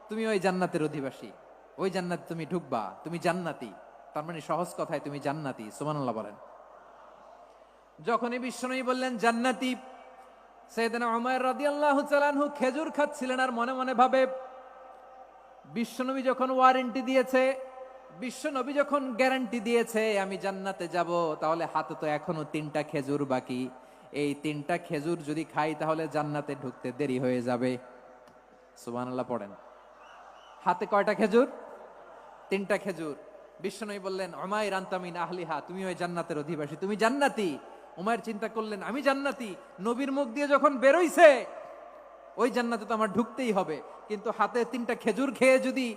তুমি ওই জান্নাতের অধিবাসী, ওই জান্নাতে তুমি ঢুকবা, তুমি জান্নাতি। তার মানে সহজ কথায় তুমি জান্নাতি। সুবহানাল্লাহ বলেন। যখনই বিশ্বনবী বললেন জান্নাতি, সাইয়েদনা উমাইর রাদিয়াল্লাহু তাআলা আনহু খেজুর খাচ্ছিলেন আর মনে মনে ভাবে, বিশ্বনবী যখন ওয়ারেন্টি দিয়েছে, বিশ্বনবী যখন গ্যারান্টি দিয়েছে আমি জান্নাতে যাব, তাহলে হাতে তো এখনো 3টা খেজুর বাকি। এই 3টা খেজুর যদি খাই তাহলে জান্নাতে ঢুকতে দেরি হয়ে যাবে। সুবহানাল্লাহ পড়েন। হাতে কয়টা খেজুর? 3টা খেজুর। বিশ্বনবী বললেন, উমাইর আনতা মিন আহলিহা, তুমি ওই জান্নাতের অধিবাসী, তুমি জান্নাতি। উমাইর চিন্তা করলেন, আমি জান্নাতি, নবীর মুখ দিয়ে যখন বেরোইছে ওই জান্নাতে তো আমার ঢুকতেই হবে, কিন্তু হাতে 3টা খেজুর খেয়ে যদি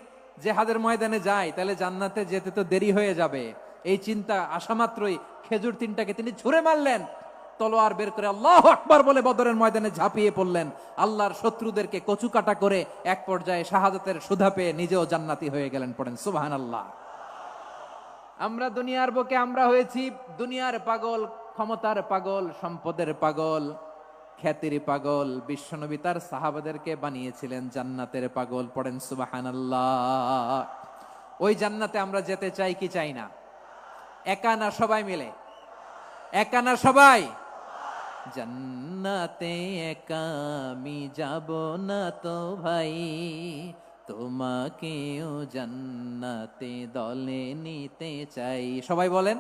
জিহাদের ময়দানে যাই তাহলে জান্নাতে যেতে তো দেরি হয়ে যাবে। এই চিন্তা আসা মাত্রই খেজুর 3টাকে তিনি ছুঁড়ে মারলেন, তলোয়ার বের করে আল্লাহু আকবার বলে বদরের ময়দানে ঝাঁপিয়ে পড়লেন। আল্লাহর শত্রুদেরকে কচুকাটা করে এক পর্যায়ে শাহাদাতের সুধা পেয়ে নিজেও জান্নাতি হয়ে গেলেন। পড়েন সুবহানাল্লাহ। আমরা দুনিয়ার বুকে আমরা হয়েছি দুনিয়ার পাগল, ক্ষমতার পাগল, সম্পদের পাগল, খ্যাতির পাগল। বিশ্বনবী তার সাহাবাদেরকে বানিয়েছিলেন জান্নাতের পাগল। পড়েন সুবহানাল্লাহ। ওই জান্নাতে আমরা যেতে চাই কি চাই না? একা না সবাই মিলে? একা না সবাই? জান্নাতে একা আমি যাব না তো ভাই, তোমাকেও জান্নাতে দলে নিতে চাই। সবাই বলেন,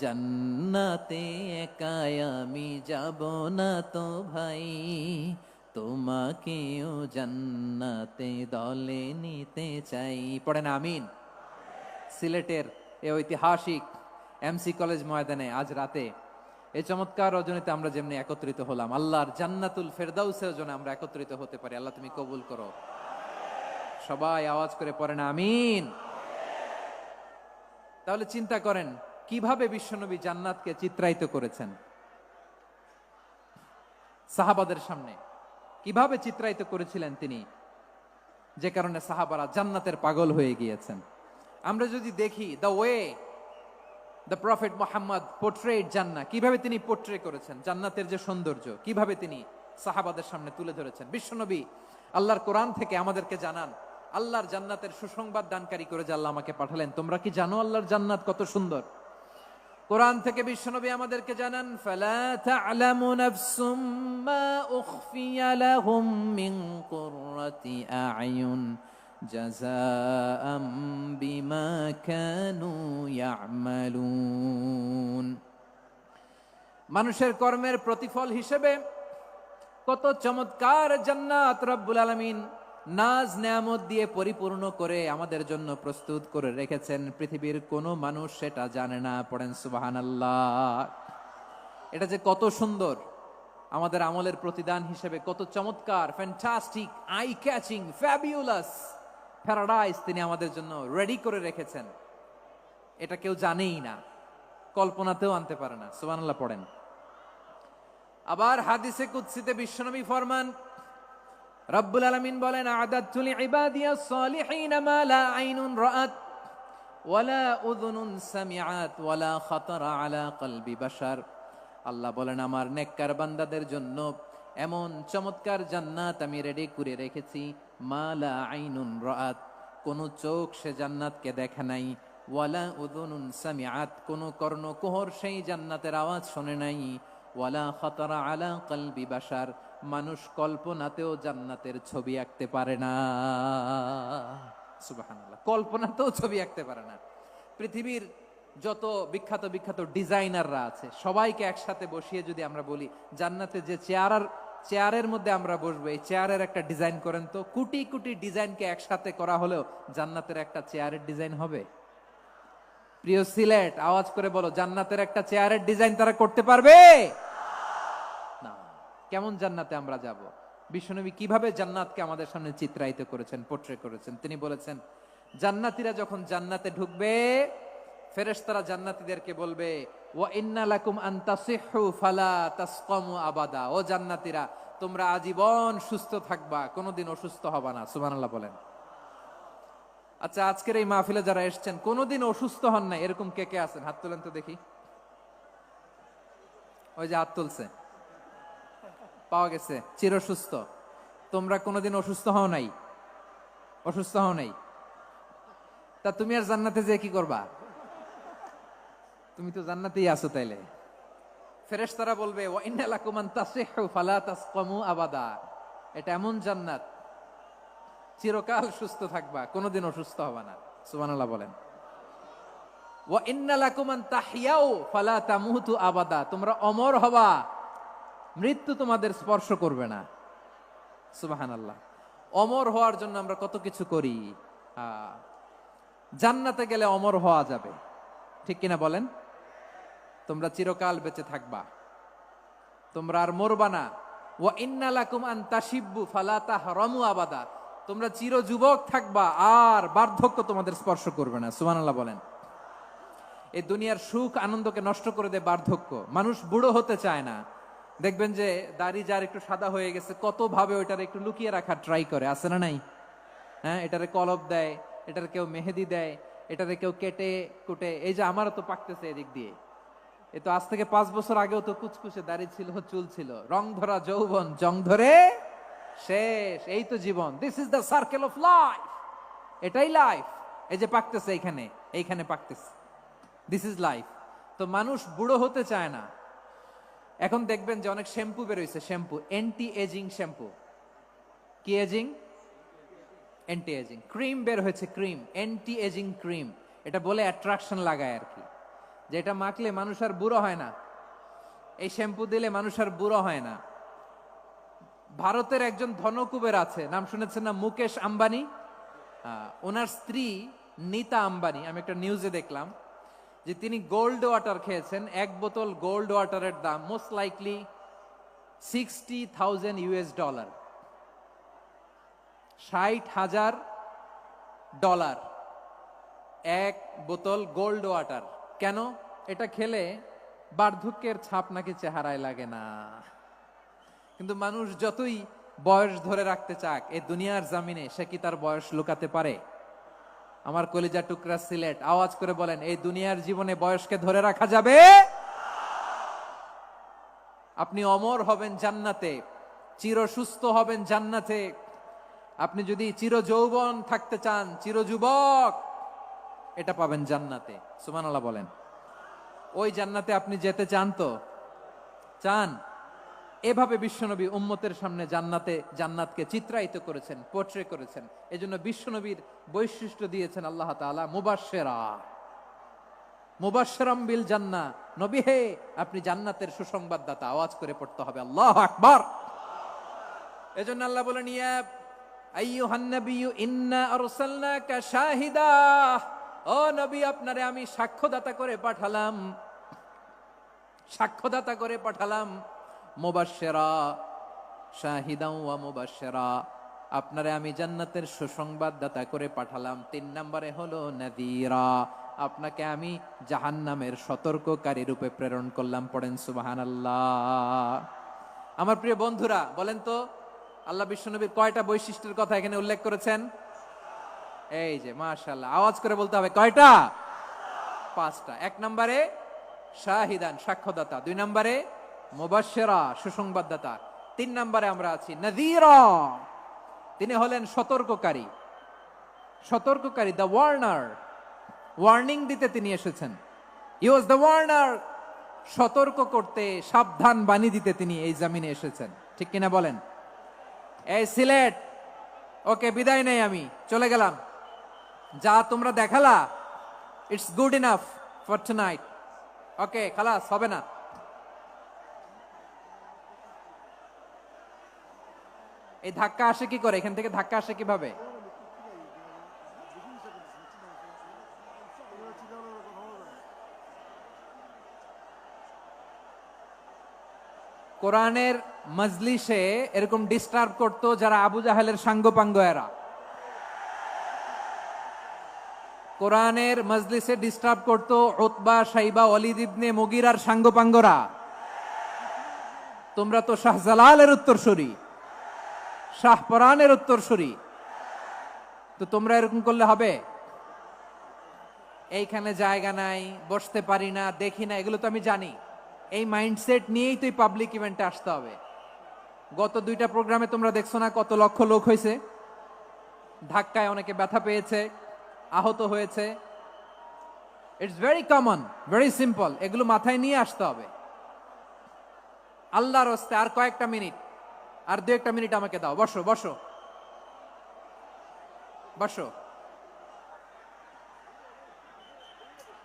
জান্নাতে একা আমি যাব না তো ভাই, তোমাকেও জান্নাতে দলে নিতে চাই। পড়েন আমিন। সিলেটের এই ঐতিহাসিক এমসি কলেজ ময়দানে আজ রাতে এই চমৎকার রজনীতে আমরা যেমনি একত্রিত হলাম, আল্লাহর জান্নাতুল ফেরদাউসের জন্য আমরা একত্রিত হতে পারি। আল্লাহ তুমি কবুল করো। সবাই আওয়াজ করে পড়েন আমিন। তাহলে চিন্তা করেন কিভাবে বিশ্বনবী জান্নাতকে চিত্রায়িত করেছেন সাহাবাদের সামনে, কিভাবে চিত্রায়িত করেছিলেন তিনি, যে কারণে সাহাবারা জান্নাতের পাগল হয়ে গিয়েছেন। আমরা যদি দেখি the way the prophet Muhammad portrait জান্নাত, কিভাবে তিনি পোর্ট্রে করেছেন জান্নাতের যে সৌন্দর্য, কিভাবে তিনি সাহাবাদের সামনে তুলে ধরেছেন। বিশ্বনবী আল্লাহর কোরআন থেকে আমাদেরকে জানান, আল্লাহর জান্নাতের সুসংবাদ দানকারী করে যে আল্লাহ আমাকে পাঠালেন। তোমরা কি জানো আল্লাহর জান্নাত কত সুন্দর? কোরআন থেকে বিশ্বনবী আমাদেরকে জানান, ফালা তা'লামু নাফসুম মা উখফিয়া লাহুম মিন কুররাতি আ'য়ুন জাযাআম বিমা কানু ইয়া'মালুন। মানুষের কর্মের প্রতিফল হিসেবে কত চমৎকার জান্নাত রব্বুল আলামিন নাজ নেয়ামত দিয়ে পরিপূর্ণ করে আমাদের জন্য প্রস্তুত করে রেখেছেন। পৃথিবীর কোনো মানুষ সেটা জানে না। পড়েন সুবহানাল্লাহ। এটা যে কত সুন্দর, আমাদের আমলের প্রতিদান হিসেবে কত চমৎকার, fantastic, eye catching, fabulous, paradise তিনি আমাদের জন্য রেডি করে রেখেছেন, এটা কেউ জানেই না, কল্পনাতেও আনতে পারে না। সুবহানাল্লাহ পড়েন। আবার হাদিসে কুদসিতে বিশ্বনবী ফরমান, রব্বুল আলামিন বলেন, আ'দাতু লিইবাদিয়াস সালিহিন মা লা আইনুন রাআত ওয়ালা উযুনুন সামিআত ওয়ালা খাতারা আলা কলবি বাশার। আল্লাহ বলেন, আমার নেককার বান্দাদের জন্য এমন চমৎকার জান্নাত আমি রেডি করে রেখেছি, মা লা আইনুন রাআত, কোন চোখ সে জান্নাতকে দেখে নাই, ওয়ালা উযুনুন সামিআত, কোন কর্ণকুহর সেই জান্নাতের আওয়াজ শোনে নাই, ওয়ালা খাতারা আলা কলবি বাশার, মানুষ কল্পনাতেও জান্নাতের ছবি আঁকতে পারে না। সুবহানাল্লাহ, কল্পনাতেও ছবি আঁকতে পারে না। পৃথিবীর যত বিখ্যাত বিখ্যাত ডিজাইনাররা আছে সবাইকে একসাথে বসিয়ে যদি আমরা বলি জান্নাতে যে চেয়ারের মধ্যে আমরা বসবো, এই চেয়ারের একটা ডিজাইন করেন তো, কোটি কোটি ডিজাইনকে একসাথে করা হলেও জান্নাতের একটা চেয়ারের ডিজাইন হবে? প্রিয় সিলেট, আওয়াজ করে বলো, জান্নাতের একটা চেয়ারের ডিজাইন তারা করতে পারবে না। কেমন জান্নাতে আমরা যাব? বিশ্বনবী কিভাবে জান্নাতকে আমাদের সামনে চিত্রায়িত করেছেন, পোট্রে করেছেন। তিনি বলেছেন, জান্নাতীরা যখন জান্নাতে ঢুকবে, ফেরেশতারা জান্নাতীদেরকে বলবে, ওয়া ইন্না লাকুম আন তাসিহু ফালা তাসকামু আবাদা, ও জান্নাতীরা, তোমরা আজীবন সুস্থ থাকবা, কোনোদিন অসুস্থ হবা না। সুবহানাল্লাহ বলেন। আচ্ছা, আজকের এই মাহফিলে যারা এসেছেন কোনোদিন অসুস্থ হন না, এরকম কে কে আছেন? হাত তোলেন তো দেখি। ওই যে হাত তুলছে, পাওয়া গেছে, চির সুস্থ। তোমরা কোনোদিন অসুস্থ হও নাই? অসুস্থ হও নাই? তা তুমি আর জান্নাতে যে কি করবা? তুমি তো জান্নাতেই আছো। তাইলে ফেরেশতারা বলবে, ওয়া ইন্না লাকুম আন তাসিহু ফালা তাসকামু আবাদা, এটা এমন জান্নাত চিরকাল সুস্থ থাকবা, কোনোদিন অসুস্থ হবা না। সুবহানাল্লাহ বলেন। ওয়া ইন্না লাকুম আন তাহইয়াউ ফালা তামুতু আবাদা, তোমরা অমর হবা, মৃত্যু তোমাদের স্পর্শ করবে না। সুবহানাল্লাহ। অমর হওয়ার জন্য আমরা কত কিছু করি। জান্নাতে গেলে অমর হওয়া যাবে, ঠিক কিনা বলেন? তোমরা চিরকাল বেঁচে থাকবা, তোমরা আর মরবা না। ওয়া ইন্না লাকুম আন তাশিব্বু ফালা তাহরামু আবাদা, তোমরা চির যুবক থাকবা, আর বার্ধক্য তোমাদের স্পর্শ করবে না। সুবহানাল্লাহ বলেন। এই দুনিয়ার সুখ আনন্দকে নষ্ট করে দেয় বার্ধক্য। মানুষ বুড়ো হতে চায় না। দেখবেন যে দাড়ি যার একটু সাদা হয়ে গেছে, কত ভাবে ওইটার একটু লুকিয়ে রাখার ট্রাই করে, আছে না নাই? হ্যাঁ, এটারে কলব দেয়, এটার কেউ মেহেদি দেয়, এটারে কেউ কেটে কুটে। এই যে আমারও তো পাকতেছে এদিক দিয়ে, এ তো আজ থেকে 5 বছর আগেও তো কুচকুচে দাড়ি ছিল, চুল ছিল, রং ধরা যৌবন, জং ধরে শেষ। এই তো জীবন। This is the circle of life, এটাই লাইফ। এই যে পাকতেছে এইখানে, এইখানে পাকতেছে, দিস ইজ লাইফ। তো মানুষ বুড়ো হতে চায় না। এখন দেখবেন যে অনেক শ্যাম্পু বেরোইছে, শ্যাম্পু, অ্যান্টি এজিং শ্যাম্পু। কি এজিং? Anti aging. ক্রিম বের হয়েছে, ক্রিম, অ্যান্টি এজিং ক্রিম। এটা বলে অ্যাট্রাকশন লাগায় আর কি, যে এটা মাখলে মানুষ আর বুড়ো হয় না, এই শ্যাম্পু দিলে মানুষ আর বুড়ো হয় না। ভারতের একজন ধনকুবের আছে, নাম শুনেছেন না? মুকেশ আম্বানি। ওনার স্ত্রী নীতা আম্বানি, আমি একটা নিউজে দেখলাম যে তিনি গোল্ড ওয়াটার খেয়েছেন। 1 বোতল গোল্ড ওয়াটারের দাম মোস্ট লাইকলি $60,000, $60,000 1 বোতল গোল্ড ওয়াটার। কেন? এটা খেলে বার্ধক্যের ছাপ নাকি চেহারায় লাগে না। কিন্তু মানুষ যতই বয়স ধরে রাখতে চাক, এই দুনিয়ার জামিনে সে কি তার বয়স লুকাতে পারে? আমার কলিজা টুকরা সিলেট, আওয়াজ করে বলেন, এই দুনিয়ার জীবনে বয়সকে ধরে রাখা যাবে? আপনি অমর হবেন জান্নাতে, চির সুস্থ হবেন জান্নাতে। আপনি যদি চির যৌবন থাকতে চান, চির যুবক, এটা পাবেন জান্নাতে। সুবহানাল্লাহ বলেন। ওই জান্নাতে আপনি যেতে চান তো? চান? এভাবে বিশ্বনবী উম্মতের সামনে জান্নাতকে চিত্রায়িত করেছেন, পোট্রে করেছেন। এজন্য বিশ্বনবীর বৈশিষ্ট্য দিয়েছেন আল্লাহ তাআলা মুবাশশিরাম বিল জান্নাহ। নবী হে, আপনি জান্নাতের সুসংবাদদাতা। আওয়াজ করে পড়তে হবে আল্লাহু আকবার। এজন্য আল্লাহ বলেন, ইয়া আইয়ুহান নাবিয়্যু ইন্না আরসালনাকা শাহিদা, ও নবী, আপনারে আমি সাক্ষ্যদাতা করে পাঠালাম, সাক্ষ্যদাতা করে পাঠালাম। মুবাশশিরা, শাহিদাও ওয়া মুবাশশিরা, আপনারে আমি জান্নাতের সুসংবাদদাতা করে পাঠালাম। 3 নম্বরে হলো নাযীরা, আপনাকে আমি জাহান্নামের সতর্ককারী রূপে প্রেরণ করলাম। পড়েন সুবহানাল্লাহ। আমার প্রিয় বন্ধুরা, বলেন তো আল্লাহ বিশ্বনবীর কয়টা বৈশিষ্ট্যের কথা এখানে উল্লেখ করেছেন? এই যে মাশাআল্লাহ, আওয়াজ করে বলতে হবে, কয়টা? 5টা। 1 নম্বরে শাহিদান, সাক্ষ্যদাতা। 2 নম্বরে মুবাশশিরা, সুসংবাদদাতা। 3 নম্বরে আমরা আছি নাযীরা, তিনি হলেন সতর্ককারী। সতর্ককারী, দ্য ওয়ার্নার, ওয়ার্নিং দিতে তিনি এসেছেন। হি ওয়াজ দ্য ওয়ার্নার, সতর্ক করতে, সাবধান বাণী দিতে তিনি এই জমিনে এসেছেন। ঠিক কিনা বলেন? এই সিলেট, ওকে বিদায় নেই, আমি চলে গেলাম। যা তোমরা দেখালা, it's good enough for tonight. Okay, খালাস, হবে না। এই ধাক্কা আসে কি করে? এখান থেকে ধাক্কা আসে কিভাবে? কোরআনের মজলিসে এরকম ডিস্টার্ব করতো যারা আবু জাহেলের সাঙ্গপাঙ্গ এরা। কোরআনের মজলিসে ডিস্টার্ব করতো উতবা, শাইবা, ওয়ালিদ ইবনে মুগিরার সাঙ্গপাঙ্গরা। তোমরা তো শাহজালালের উত্তরসূরি, শাহপরানের উত্তরসূরি, তো তোমরা এরকম করলে হবে? এইখানে জায়গা নাই, বসতে পারি না, দেখি না, এগুলো তো আমি জানি। এই মাইন্ডসেট নিয়েই তো পাবলিক ইভেন্টে আসতে হবে। গত 2টা প্রোগ্রামে তোমরা দেখছো না কত লক্ষ লোক হয়েছে? ধাক্কায় অনেকে ব্যথা পেয়েছে, আহত হয়েছে। It's very common, very simple. এগুলো মাথায় নিয়ে আসতে হবে। আল্লাহর রাস্তায় আর কয়েকটা মিনিট, আর 2-1টা মিনিট আমাকে দাও। বসো বসো বসো।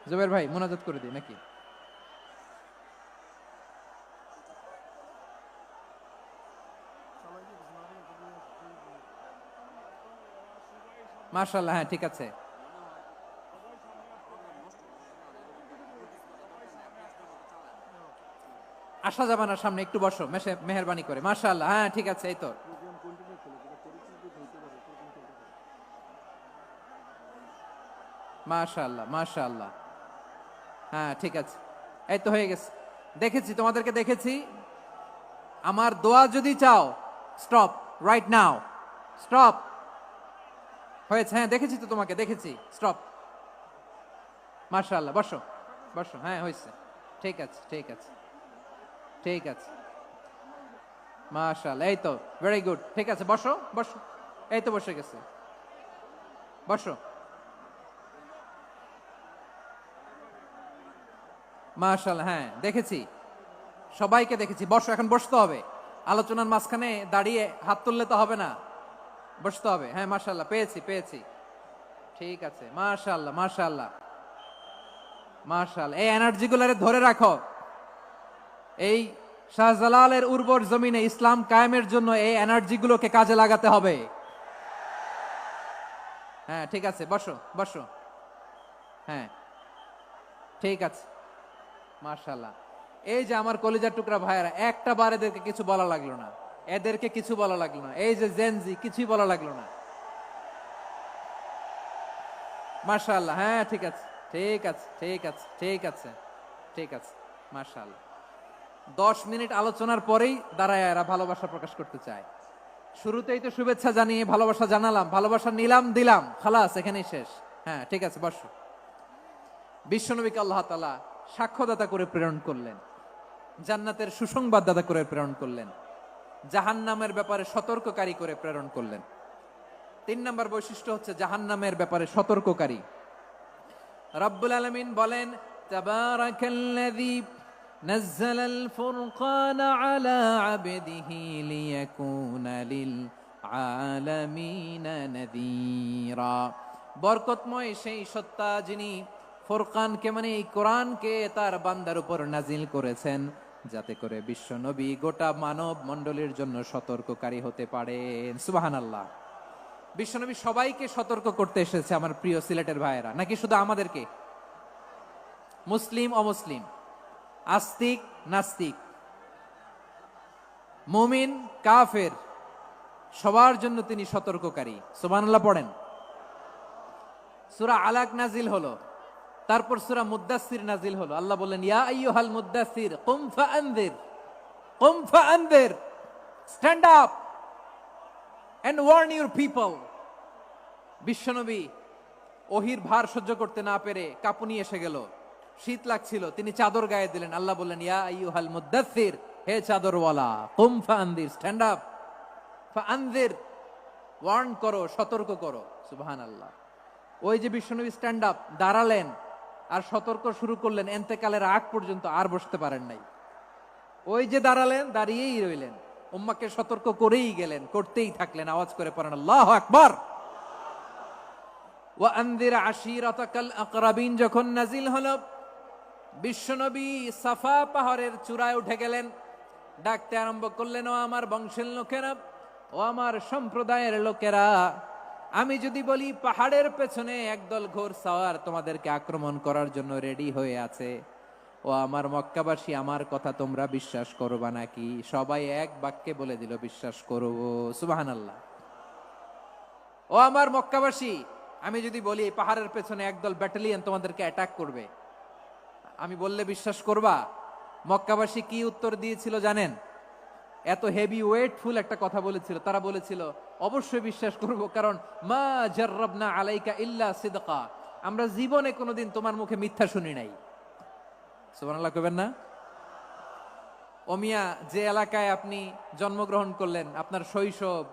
জুবের ভাই, মুনাজাত করে দিই নাকি? মাশাআল্লাহ, হ্যাঁ ঠিক আছে। আসা যাবে না সামনে, একটু বসো মেহেরবানি করে। মাশাআল্লাহ, হ্যাঁ ঠিক আছে। এই তো মাশাআল্লাহ, মাশাআল্লাহ, হ্যাঁ ঠিক আছে। এই তো হয়ে গেছে। দেখেছি, তোমাদেরকে দেখেছি। আমার দোয়া যদি চাও, স্টপ রাইট নাও, স্টপ। হয়েছে, হ্যাঁ দেখেছি তো, তোমাকে দেখেছি। স্টপ। মাশাআল্লাহ, বসো বসো। হ্যাঁ হয়েছে, ঠিক আছে ঠিক আছে ঠিক আছে। মাশাআল্লাহ, এই তো ভেরি গুড। ঠিক আছে, বসো বসো। এই তো বসে গেছে, বসো। মাশাআল্লাহ, হ্যাঁ দেখেছি, সবাইকে দেখেছি। বসো, এখন বসতে হবে। আলোচনার মাঝখানে দাঁড়িয়ে হাত তুললে তো হবে না, বসতে হবে। হ্যাঁ মাশাআল্লাহ, পেয়েছি পেয়েছি। ঠিক আছে, মাশাআল্লাহ মাশাআল্লাহ মাশাআল্লাহ। এই এনার্জি গুলারে ধরে রাখো। এই শাহজালালের উর্বর জমিনে ইসলাম কায়েমের জন্য এই এনার্জি গুলোকে কাজে লাগাতে হবে। হ্যাঁ ঠিক আছে, বসো বসো। হ্যাঁ ঠিক আছে, মাশাআল্লাহ। এই যে আমার কলিজার টুকরা ভাইয়েরা, একটা বার এদেরকে কিছু বলা লাগলো না, এদেরকে কিছু বলা লাগলো না। এই যে জেনজি, কিছুই বলা লাগলো না। মাশাআল্লাহ, হ্যাঁ ঠিক আছে ঠিক আছে ঠিক আছে ঠিক আছে ঠিক আছে। মাশাআল্লাহ। 10 মিনিট আলোচনার পরেই দাঁড়ায় এরা ভালোবাসা প্রকাশ করতে চায়। শুরুতেই তো শুভেচ্ছা জানিয়ে ভালোবাসা জানালাম, ভালোবাসা নিলাম, দিলাম, খালাস, এখানেই শেষ। হ্যাঁ ঠিক আছে, বসো। বিশ্বনবীকে আল্লাহ তাআলা সাক্ষ্যদাতা করে প্রেরণ করলেন, জান্নাতের সুসংবাদদাতা করে প্রেরণ করলেন, জাহান্নামের ব্যাপারে সতর্ককারী করে প্রেরণ করলেন। 3 নম্বর বৈশিষ্ট্য হচ্ছে জাহান্নামের ব্যাপারে সতর্ককারী। রব্বুল আলামিন বলেন, তাবারাকাল্লাযী নাযালাল ফুরকানা আলা আবদিহি লিয়াকুনা লিল আলামিনা নাযীরা। বরকতময় সেই সত্তা যিনি ফুরকানকে, মানে এই কোরআনকে তার বান্দার উপর নাজিল করেছেন, যাতে করে বিশ্ব নবী গোটা মানব মণ্ডলীর জন্য সতর্ককারী হতে পারেন। সুবহানাল্লাহ। বিশ্বনবী সবাইকে সতর্ক করতে এসেছে, আমার প্রিয় সিলেটের ভাইয়েরা, নাকি শুধু আমাদেরকে? মুসলিম অমুসলিম, আস্তিক নাস্তিক, মুমিন কাফের, সবার জন্য তিনি সতর্ককারী। সুবহানাল্লাহ পড়েন। সূরা আলাক নাজিল হলো, তারপর সূরা মুদ্দাসসির নাজিল হলো। আল্লাহ বললেন, ইয়া আইয়ুহাল মুদ্দাসসির কুম ফাআনযির, কুম ফাআনযির, stand up and warn your people. বিশ্বনবী ওহির ভার সহ্য করতে না পেরে কাঁপুনি এসে গেল, শীত লাগছিল, তিনি চাদর গায়ে দিলেন। আল্লাহ বললেন, ইয়া আইয়ুহাল মুদ্দাসসির, হে চাদরওয়ালা, কুম ফাআনযির, স্ট্যান্ড আপ, ফাআনযির, ওয়ার্ন করো, সতর্ক করো। সুবহানাল্লাহ। ওই যে বিশ্বনবী স্ট্যান্ড আপ, দাঁড়ালেন আর সতর্ক শুরু করলেন, এন্তেকালের আগ পর্যন্ত আর বসতে পারেন নাই। ওই যে দাঁড়ালেন, দাঁড়িয়েই রইলেন, উম্মাকে সতর্ক করেই গেলেন, করতেই থাকলেন। আওয়াজ করে পড়েন আল্লাহু আকবার। ওয়া আনযির আশীরাতাকাল আকরাবিন যখন নাজিল হলো, বিশ্বনবী সাফা পাহাড়ের চূড়ায় উঠে গেলেন, ডাকতে আরম্ভ করলেন, ও আমার বংশের লোকেরা, ও আমার সম্প্রদায়ের লোকেরা, আমি যদি বলি পাহাড়ের পেছনে একদল ঘোড়সাওয়ার তোমাদেরকে আক্রমণ করার জন্য রেডি হয়ে আছে, ও আমার মক্কাবাসী, আমার কথা তোমরা বিশ্বাস করবা নাকি? সবাই এক বাক্যে বলে দিল, বিশ্বাস করব। সুবহানাল্লাহ। ও আমার মক্কাবাসী, আমি যদি বলি পাহাড়ের পেছনে একদল ব্যাটালিয়ন তোমাদেরকে অ্যাটাক করবে, আমি বললে বিশ্বাস করবা? মক্কাবাসী কি উত্তর দিয়েছিল জানেন? এত হেভি ওয়েটফুল একটা কথা বলেছিল। তারা বলেছিল, অবশ্যই বিশ্বাস করব, কারণ মা জাররাবনা আলাইকা ইল্লা সিদকা, আমরা জীবনে কোনোদিন তোমার মুখে মিথ্যা শুনি নাই। সুবহানাল্লাহ কইবেন না? ও মিয়া, যে এলাকায় আপনি জন্মগ্রহণ করলেন, আপনার শৈশব,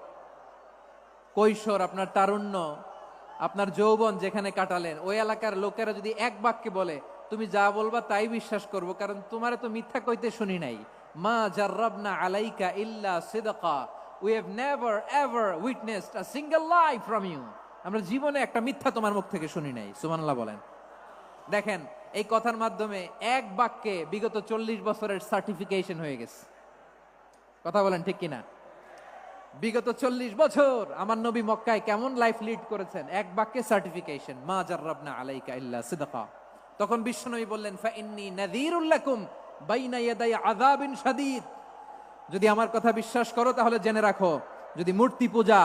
কৈশোর, আপনার তারুণ্য, আপনার যৌবন যেখানে কাটালেন, ওই এলাকার লোকেরা যদি এক বাক্যে বলে তুমি যা বলবা তাই বিশ্বাস করব, কারণ তোমারে তো মিথ্যা কইতে শুনি নাই। মা জাররাবনা আলাইকা ইল্লা সিদকা, we have never ever witnessed a single lie from you, আমরা জীবনে একটা মিথ্যা তোমার মুখ থেকে শুনি নাই। সুবহানাল্লাহ বলেন। দেখেন, এই কথার মাধ্যমে এক বাক্যে বিগত 40 বছরের সার্টিফিকেশন হয়ে গেছে। কথা বলেন ঠিক কিনা? বিগত 40 বছর আমার নবী মক্কায় কেমন লাইফ লিড করেছেন, এক বাক্যে সার্টিফিকেশন, মা জাররাবনা আলাইকা ইল্লা সিদকা। তখন বিশ্বনবী বললেন, ফাইন্নী নাযীরুল লাকুম বাইনা ইয়াদাই আযাবিন শাদীদ, যদি আমার কথা বিশ্বাস করো তাহলে জেনে রাখো, যদি মূর্তি পূজা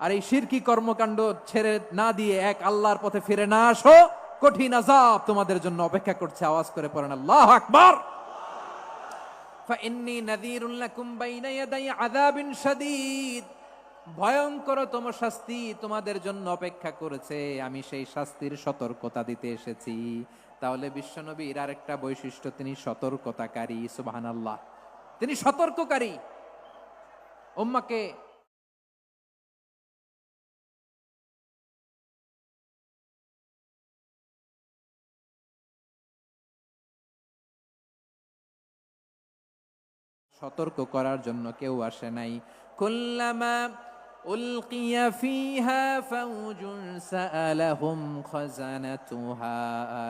আর এই শিরকি কর্মকাণ্ড ছেড়ে না দিয়ে এক আল্লাহর পথে ফিরে না আসো, কঠিন আযাব তোমাদের জন্য অপেক্ষা করছে। আওয়াজ করে পড়েন আল্লাহু আকবার। ফাইন্নী নাযীরুল লাকুম বাইনা ইয়াদাই আযাবিন শাদীদ, ভয়ঙ্করতম শাস্তি তোমাদের জন্য অপেক্ষা করেছে, আমি সেই শাস্তির সতর্কতা দিতে এসেছি। তাহলে বিশ্বনবীর আরেকটা বৈশিষ্ট্য, তিনি সতর্কতাকারী। সুবহানাল্লাহ, তিনি সতর্ককারী। উম্মাকে সতর্ক করার জন্য কেউ আসে নাই। কুল্লামা উলকিয়া ফিহা ফাউজুন সাআলাহুম খাযানাতুহা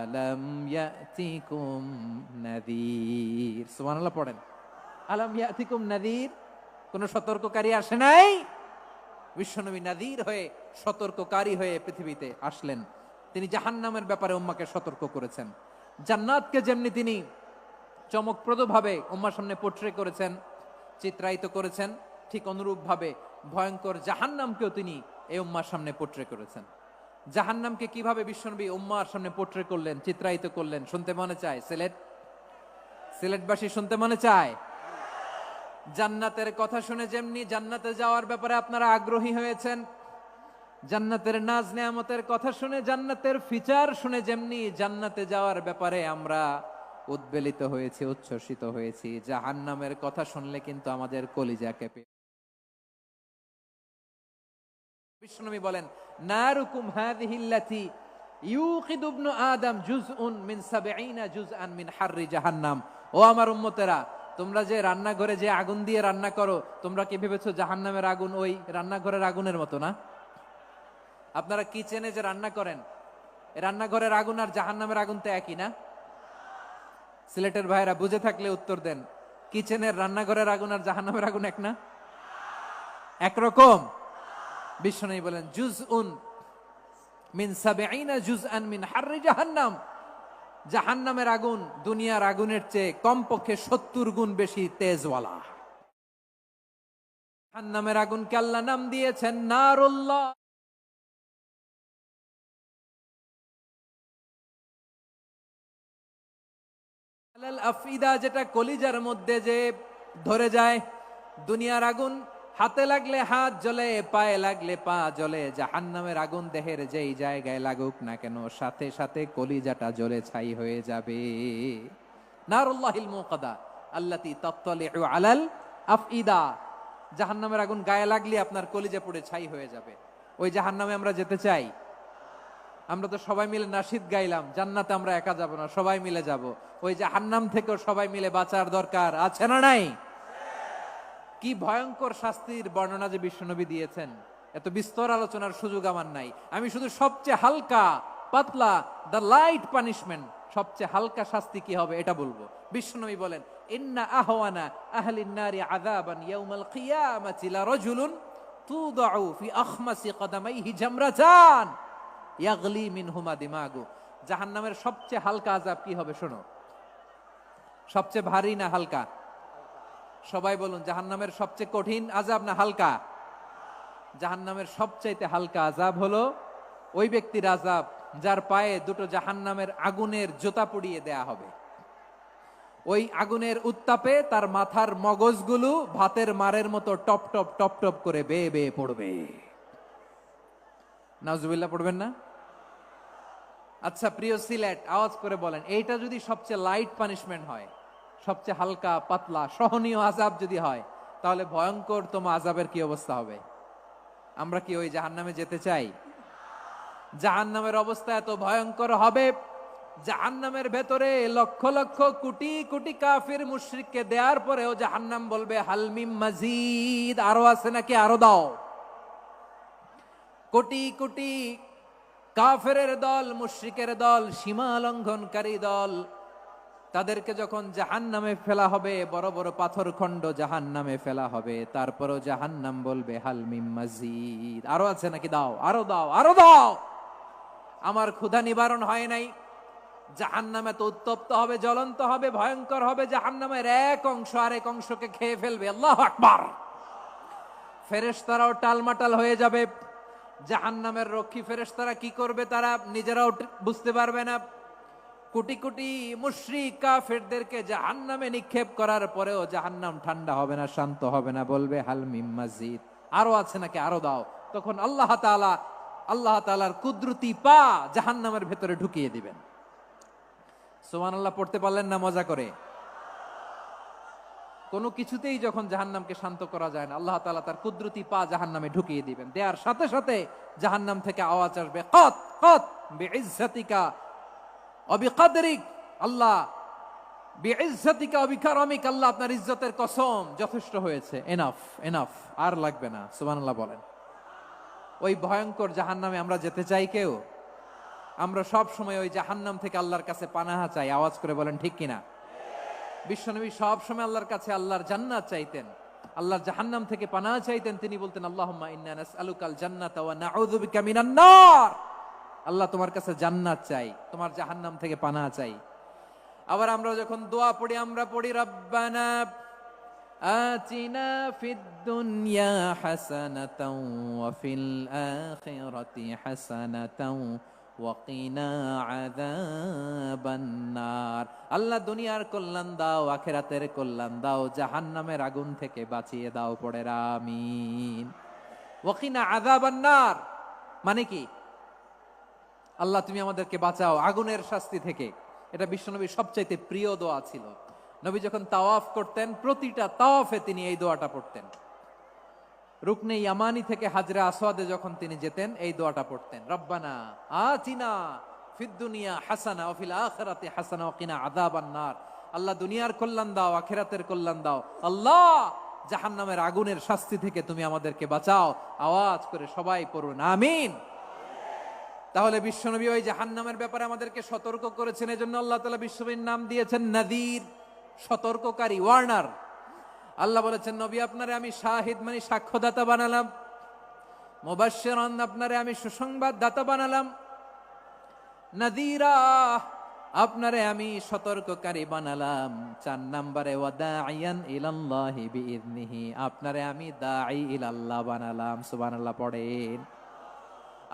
আলাম ইয়াতিকুম নাযীর। সুবহানাল্লাহ পড়েন। আলাম ইয়াতিকুম নাযীর, কোন সতর্ককারী আসে নাই? বিশ্বনবী নাযীর হয়ে, সতর্ককারী হয়ে পৃথিবীতে আসলেন। তিনি জাহান্নামের ব্যাপারে উম্মাকে সতর্ক করেছেন। জান্নাতকে যেমনি তিনি চমকপ্রদভাবে উম্মার সামনে পোট্রে করেছেন, চিত্রায়িত করেছেন, ঠিক অনুরূপভাবে ভয়ঙ্কর জাহান্নামকেও তিনি এই উম্মার সামনে পোট্রে করেছেন। জাহান্নামকে কিভাবে বিশ্বনবী উম্মার সামনে পোট্রে করলেন, চিত্রায়িত করলেন, শুনতে মনে চায়? সিলেটবাসী শুনতে মনে চায়? জান্নাতের কথা শুনে যেমনি জান্নাতে যাওয়ার ব্যাপারে আপনারা আগ্রহী হয়েছেন, জান্নাতের নাজ নেয়ামতের কথা শুনে, জান্নাতের ফিচার শুনে যেমনি জান্নাতে যাওয়ার ব্যাপারে আমরা উদ্বেলিত হয়েছি, উচ্ছ্বসিত হয়েছি, জাহান্নামের কথা শুনলে কিন্তু আমাদের কলিজা কেঁপে। বিশ্বনবী বলেন, নারুকুম হাযিহিল্লাতী ইউকিদু ইবনু আদম জুজউন মিন ৭০ জুজআন মিন হাররি জাহান্নাম। ও আমার উম্মতেরা, তোমরা যে রান্নাঘরে যে আগুন দিয়ে রান্না করো, তোমরা কি ভেবেছো জাহান্নামের আগুন ওই রান্নাঘরের আগুনের মতো না? আপনারা কিচেনে যে রান্না করেন, রান্নাঘরের আগুন আর জাহান্নামের আগুন তো একই না? সিলেটের ভাইরা বুঝে থাকলে উত্তর দেন, কিচেনের রান্নাঘরের আগুন আর জাহান্নামের আগুন এক না? একরকম? বিশ্বনবী বলেন, জুজউন মিন ৭০ জুজআন মিন হাররি জাহান্নাম, জাহান্নামের আগুন দুনিয়ার আগুনের চেয়ে কমপক্ষে ৭০ গুণ বেশি তেজওয়ালা। জাহান্নামের আগুনকে আল্লাহ নাম দিয়েছেন নারুল্লাহ। আলাল আফিদা, যেটা কলিজার মধ্যে যে ধরে যায়। দুনিয়ার আগুন হাতে লাগলে হাত জ্বলে, পায়ে লাগলে পা জ্বলে। জাহান্নামের আগুন দেহের যেই জায়গায় লাগুক না কেন, সাথে সাথে কলিজাটা জ্বলে ছাই হয়ে যাবে। নারুল্লাহিল মুকাদা আল্লাতী তাত্তালিউ আলাল আফইদা। জাহান্নামের আগুন গায়ে লাগলে আপনার কলিজা পুড়ে ছাই হয়ে যাবে। ওই জাহান্নামে আমরা যেতে চাই? আমরা তো সবাই মিলে নাশিদ গাইলাম, জান্নাতে আমরা একা যাব না, সবাই মিলে যাব। ওই জাহান্নাম থেকেও সবাই মিলে বাঁচার দরকার আছে না নাই? কি ভয়ঙ্কর শাস্তির বর্ণনা যে বিশ্বনবী দিয়েছেন, এত বিস্তর আলোচনার সুযোগ আমার নাই। আমি শুধু সবচেয়ে হালকা পাতলা, দ্য লাইট পানিশমেন্ট, সবচেয়ে হালকা শাস্তি কি হবে এটা বলবো। বিশ্বনবী বলেন, ইন্না আহওয়ানা আহলিন নারি আযাবান ইয়াউমাল কিয়ামাতি লারাজুলুন তুদাউ ফি আখমাসি কদামাইহি জামরাতান ইয়াগলি মিনহুমা দিমাগু। জাহান্নামের সবচেয়ে হালকা আযাব কি হবে শোনো। সবচেয়ে ভারী না হালকা? সবাই বলুন, জাহান্নামের সবচেয়ে কঠিন আযাব না হালকা? জাহান্নামের সবচাইতে হালকা আযাব হলো ওই ব্যক্তির আযাব যার পায়ে দুটো জাহান্নামের আগুনের জোতা পরিয়ে দেয়া হবে। ওই আগুনের উত্তাপে তার মাথার মগজগুলো ভাতের মারের মতো টপ টপ টপ টপ করে বেয়ে বেয়ে পড়বে। নাউজুবিল্লাহ পড়বেন না? আচ্ছা প্রিয় সিলেট, আওয়াজ করে বলেন, এইটা যদি সবচেয়ে লাইট পানিশমেন্ট হয়, সবচেয়ে হালকা পাতলা সহনীয় আযাব যদি হয়, তাহলে ভয়ঙ্কর তোমার আযাবের কি অবস্থা হবে? আমরা কি ওই জাহান্নামে যেতে চাই? জাহান্নামের অবস্থা এত ভয়ঙ্কর হবে, জাহান্নামের ভেতরে লক্ষ লক্ষ কোটি কোটি কাফির মুশরিককে দেওয়ার পরেও জাহান্নাম বলবে হালমিম মাজিদ, আরো আছে নাকি, আরো দাও। কোটি কোটি কাফেরের দল, মুশরিকের দল, সীমা লঙ্ঘনকারী দল, তাদেরকে যখন জাহান্নামে ফেলা হবে, বড় বড় পাথর খণ্ড জাহান্নামে ফেলা হবে, তারপরও জাহান্নাম বলবে হালমিম মাজিদ, আরো আছে নাকি, দাও, আরো দাও, আরো দাও। আমার ক্ষুধা নিবারণ হয় নাই। জাহান্নামে তো উত্তপ্ত হবে, জ্বলন্ত হবে, ভয়ঙ্কর হবে। জাহান্নামের এক অংশ আরেক অংশকে খেয়ে ফেলবে। আল্লাহু আকবার। ফেরেশতারাও টালমাটাল হয়ে যাবে। জাহান্নামের রক্ষী ফেরেশতারা কি করবে তারা নিজেরাও বুঝতে পারবে না। কোটি কোটি মুশরিক কাফেরদেরকে জাহান্নামে নিক্ষেপ করার পরেও জাহান্নাম ঠান্ডা হবে না, শান্ত হবে না, বলবে হাল মিম মাজিদ, আরো আছে নাকি, আরো দাও। তখন আল্লাহ তাআলার কুদরতি পা জাহান্নামের ভেতরে ঢুকিয়ে দিবেন। সুবহানাল্লাহ পড়তে পারলেন না মজা করে? কোনো কিছুতেই যখন জাহান্নামকে শান্ত করা যায় না, আল্লাহ তাআলা তার কুদরতি পা জাহান্নামে ঢুকিয়ে দিবেন। দেয়ার সাথে সাথে জাহান্নাম থেকে আওয়াজ আসবে, কত কত বিইজ্জাতিকা ওয়া বিকদরিক, আল্লাহ বিইজ্জাতিকা ওয়া বিকারামিক, আল্লাহ আপনার ইজ্জতের কসম, যথেষ্ট হয়েছে, এনাফ এনাফ, আর লাগবে না। সুবহানাল্লাহ বলেন। ওই ভয়ঙ্কর জাহান্নামে আমরা যেতে চাই কেউ? আমরা সব সময় ওই জাহান্নাম থেকে আল্লাহর কাছে পানাহা চাই। আওয়াজ করে বলেন ঠিক কিনা? বিশ্বনবী সব সময় আল্লাহর কাছে আল্লাহর জান্নাত চাইতেন, আল্লাহর জাহান্নাম থেকে পানাহা চাইতেন। তিনি বলতেন, আল্লাহুম্মা ইন্না নাসআলুকাল জান্নাতা ওয়া নাউযু বিকা মিনান নার। আল্লাহ তোমার কাছে জান্নাত চাই, তোমার জাহান্নাম থেকে পানাহা চাই। আবার আমরা যখন দোয়া পড়ি, আমরা পড়ি রব্বানা আতিনা ফিদ দুনিয়া হাসানাতাও ওয়া ফিল আখিরাতি হাসানাতাও ওয়া কিনা আযাবান নার। আল্লাহ দুনিয়ার কল্যাণ দাও, আখিরাতের কল্যাণ দাও, জাহান্নামের আগুন থেকে বাঁচিয়ে দাও, পড়ে আমিন। ওয়া কিনা আযাবান নার মানে কি? আল্লাহ তুমি আমাদেরকে বাঁচাও আগুনের শাস্তি থেকে। এটা বিশ্বনবীর সবচাইতে প্রিয় দোয়া ছিল। নবী যখন তাওয়াফ করতেন, প্রতিটা তাওয়াফে তিনি এই দোয়াটা পড়তেন। রুকনে ইয়ামানি থেকে হাজরে আসওয়াদে যখন তিনি যেতেন, এই দোয়াটা পড়তেন, রব্বানা আতিনা ফিদ দুনিয়া হাসানা ওয়া ফিল আখিরাতি হাসানা ওয়া কিনা আযাবান নার। আল্লাহ দুনিয়ার কল্যাণ দাও, আখিরাতের কল্যাণ দাও। আল্লাহ জাহান্নামের আগুনের শাস্তি থেকে তুমি আমাদেরকে বাঁচাও। আওয়াজ করে সবাই পড়ুন আমিন। তাহলে বিশ্বনবী ওই জাহান্নামের ব্যাপারে আমাদেরকে সতর্ক করেছেন। এজন্য আল্লাহ তাআলা বিশ্বনবীর নাম দিয়েছেন নাযীর, সতর্ককারী, ওয়ার্নার। আল্লাহ বলেছেন, নবী আপনারে আমি শাহিদ মানে সাক্ষ্যদাতা বানালাম, মুবাশশিরান আপনারে আমি সুসংবাদ দাতা বানালাম, নাযীরা আপনারে আমি সতর্ককারী বানালাম। 4 নম্বরে ওয়াদাইয়ান ইলাল্লাহি বিইذনিহি, আপনারে আমি দাঈ ইলাল্লাহ বানালাম। সুবহানাল্লাহ পড়েন।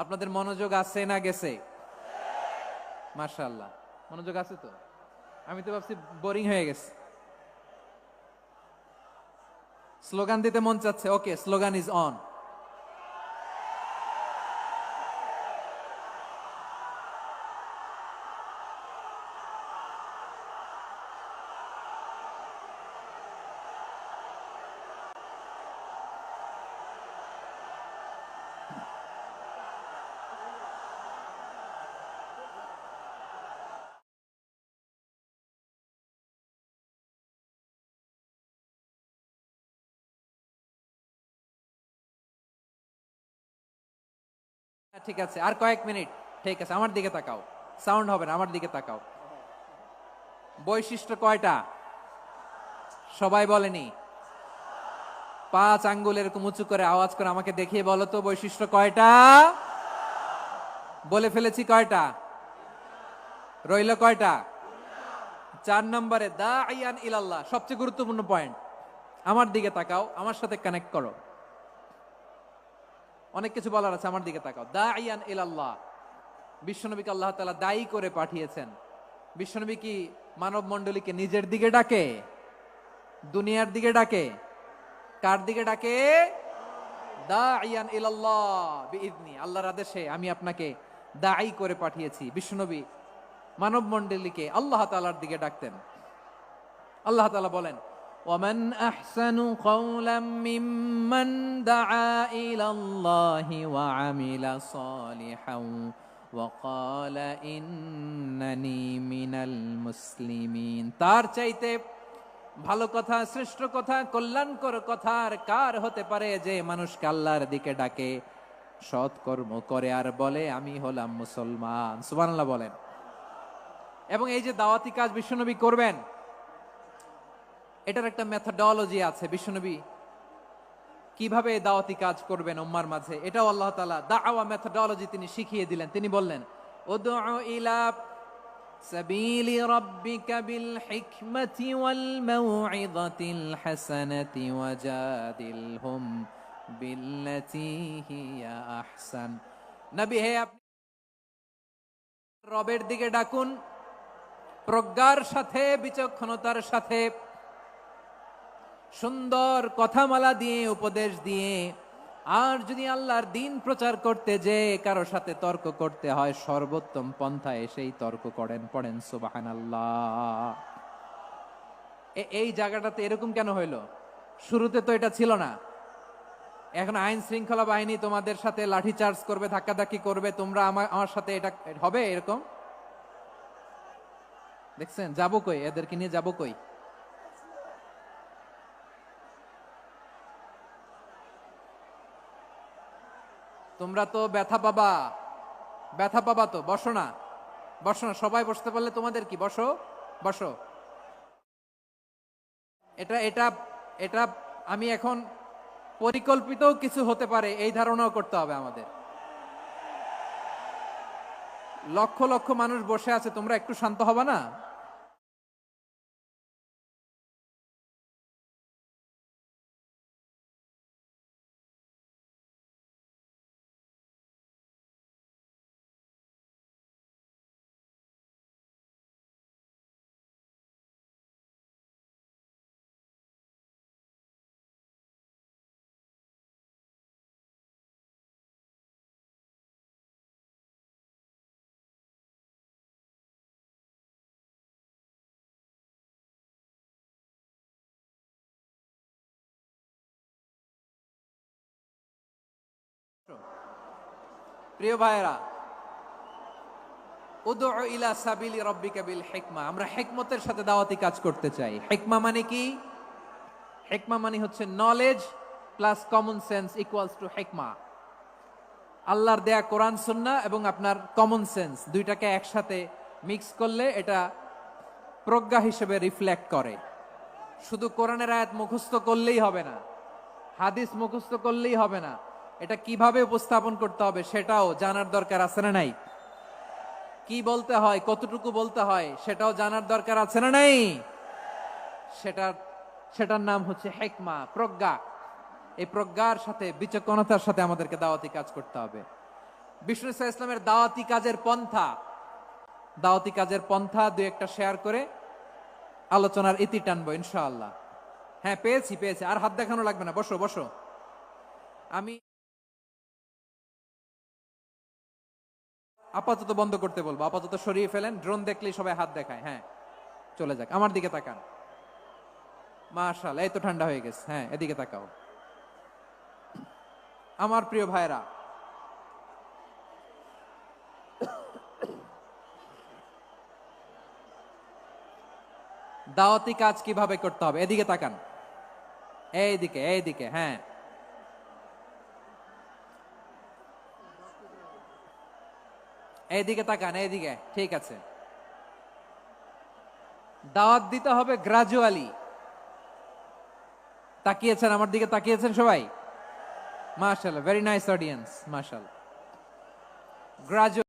আপনাদের মনোযোগ আছে না গেছে? মাশাআল্লাহ, মনোযোগ আছে তো? আমি তো ভাবছি বোরিং হয়ে গেছে। স্লোগান দিতে মন চাচ্ছে। ওকে, স্লোগান ইজ অন। ঠিক আছে, আর কয়েক মিনিট। ঠিক আছে, আমার দিকে তাকাও। সাউন্ড হবে না, আমার দিকে তাকাও। বৈশিষ্ট্য কয়টা? সবাই বলেনি? 5 আঙ্গুল এরকম উঁচু করে আওয়াজ করে আমাকে দেখিয়ে বলো তো বৈশিষ্ট্য কয়টা? বলে ফেলেছি কয়টা? রইল কয়টা? 4 নম্বরে দাঈয়ান ইলাল্লাহ, সবচেয়ে গুরুত্বপূর্ণ পয়েন্ট। আমার দিকে তাকাও, আমার সাথে কানেক্ট করো। অনেক কিছু বলার আছে, আমার দিকে তাকাও। দাঈয়ান ইলাল্লাহ, বিশ্বনবীকে আল্লাহ তাআলা দায়ী করে পাঠিয়েছেন। বিশ্বনবী কি মানব মণ্ডলীকে নিজের দিকে ডাকে? দুনিয়ার দিকে ডাকে? কার দিকে ডাকে? দাঈয়ান ইলাল্লাহ বিইذনি, আল্লাহর আদেশে আমি আপনাকে দায়ী করে পাঠিয়েছি। বিশ্বনবী মানব মণ্ডলীকে আল্লাহ তাআলার দিকে ডাকতেন। আল্লাহ তাআলা বলেন, ওয়ামান আহসানু কাওলাম মিম্মান দাআ ইলাল্লাহি ওয়া আমিলা সালিহান ওয়া ক্বালা ইন্নানি মিনাল মুসলিমিন। তার চাইতে ভালো কথা, শ্রেষ্ঠ কথা, কল্যাণকর কথা আর কার হতে পারে যে মানুষকে আল্লাহর দিকে ডাকে, সৎ কর্ম করে আর বলে আমি হলাম মুসলমান। সুবহানাল্লাহ বলেন। এবং এই যে দাওয়াতি কাজ বিশ্বনবী করবেন, এটার একটা মেথডোলজি আছে। বিশ্বনবী কিভাবে এই দাওয়াতি কাজ করবেন উম্মার মাঝে, এটাও আল্লাহ তাআলা দাওয়া মেথডোলজি তিনি শিখিয়ে দিলেন। তিনি বললেন, উদউ ইলা সাবিলি রাব্বিকা বিল হিকমাতি ওয়াল মাউইযাতিল হাসানাতি ওয়াজাদিলহুম বিল্লাতী হিয়া আহসান। নবী হে, আপনি রবের দিকে ডাকুন প্রজ্ঞার সাথে, বিচক্ষণতার সাথে, সুন্দর কথামালা দিয়ে, উপদেশ দিয়ে। আর যদি আল্লাহর দিন প্রচার করতে যে কারো সাথে তর্ক করতে হয়, সর্বোত্তম পন্থায় সেই তর্ক করেন। পড়েন সুবহানাল্লাহ। এই জায়গাটাতে এরকম কেন হইলো? শুরুতে তো এটা ছিল না। এখন আইন শৃঙ্খলা বাহিনী তোমাদের সাথে লাঠি চার্জ করবে, ধাক্কাধাক্কি করবে, তোমরা আমার সাথে এটা হবে এরকম? দেখছেন যাবো কই? এদেরকে নিয়ে যাবো কই? তোমরা তো ব্যথা পাবা, ব্যথা পাবা তো। বসো না, বসো না, সবাই বসতে পারলে তোমাদের কি? বসো, বসো। এটা এটা এটা আমি এখন পরিকল্পিত কিছু হতে পারে এই ধারণাও করতে হবে আমাদের। লক্ষ লক্ষ মানুষ বসে আছে, তোমরা একটু শান্ত হবা না? প্রিয় ভাইয়েরা, উদউ ইলা সাবিলি রাব্বিকা বিল হিকমা, আমরা হিকমতের সাথে দাওয়াতি কাজ করতে চাই। হিকমা মানে কি? হিকমা মানে হচ্ছে knowledge plus common sense equals to হিকমা। আল্লাহর দেয়া কোরআন সুন্নাহ এবং আপনার কমন সেন্স দুইটাকে একসাথে মিক্স করলে এটা প্রজ্ঞা হিসেবে রিফ্লেক্ট করে। শুধু কোরআনের আয়াত মুখস্থ করলেই হবে না, হাদিস মুখস্থ করলেই হবে না, এটা কিভাবে উপস্থাপন করতে হবে সেটাও জানার দরকার আছে না নাই? কি বলতে হয়, কতটুকু বলতে হয় সেটাও জানার দরকার আছে না নাই? সেটার সেটার নাম হচ্ছে হিকমা, প্রজ্ঞা। এই প্রজ্ঞার সাথে, বিচক্ষণতার সাথে আমাদেরকে দাওয়াতি কাজ করতে হবে। বিষ্ণু ইসলামের দাওয়াতি কাজের পন্থা দুই একটা শেয়ার করে আলোচনার ইতি টানবো ইনশাআল্লাহ। হ্যাঁ, পেয়েছি পেয়েছি, আর হাত দেখানো লাগবে না, বসো বসো। আমি আপাতত বন্ধ করতে বলবো, আপাতত সরিয়ে ফেলেন। ড্রোন দেখলেই সবাই হাত দেখায়। হ্যাঁ, চলে যাক, আমার দিকে তাকান। মাশাআল্লাহ, এই তো ঠান্ডা হয়ে গেছে। হ্যাঁ, এদিকে তাকাও। আমার প্রিয় ভাইরা, দাওয়াতি কাজ কিভাবে করতে হবে এদিকে তাকান। এইদিকে এইদিকে, হ্যাঁ। এইদিকে তাকান, এইদিকে, ঠিক আছে। দাওয়াত দিতে হবে গ্রাজুয়ালি। তাকিয়েছেন আমার দিকে, তাকিয়েছেন সবাই? মাশাআল্লাহ, ভেরি নাইস অডিয়েন্স, মাশাআল্লাহ। গ্রাজুয়ালি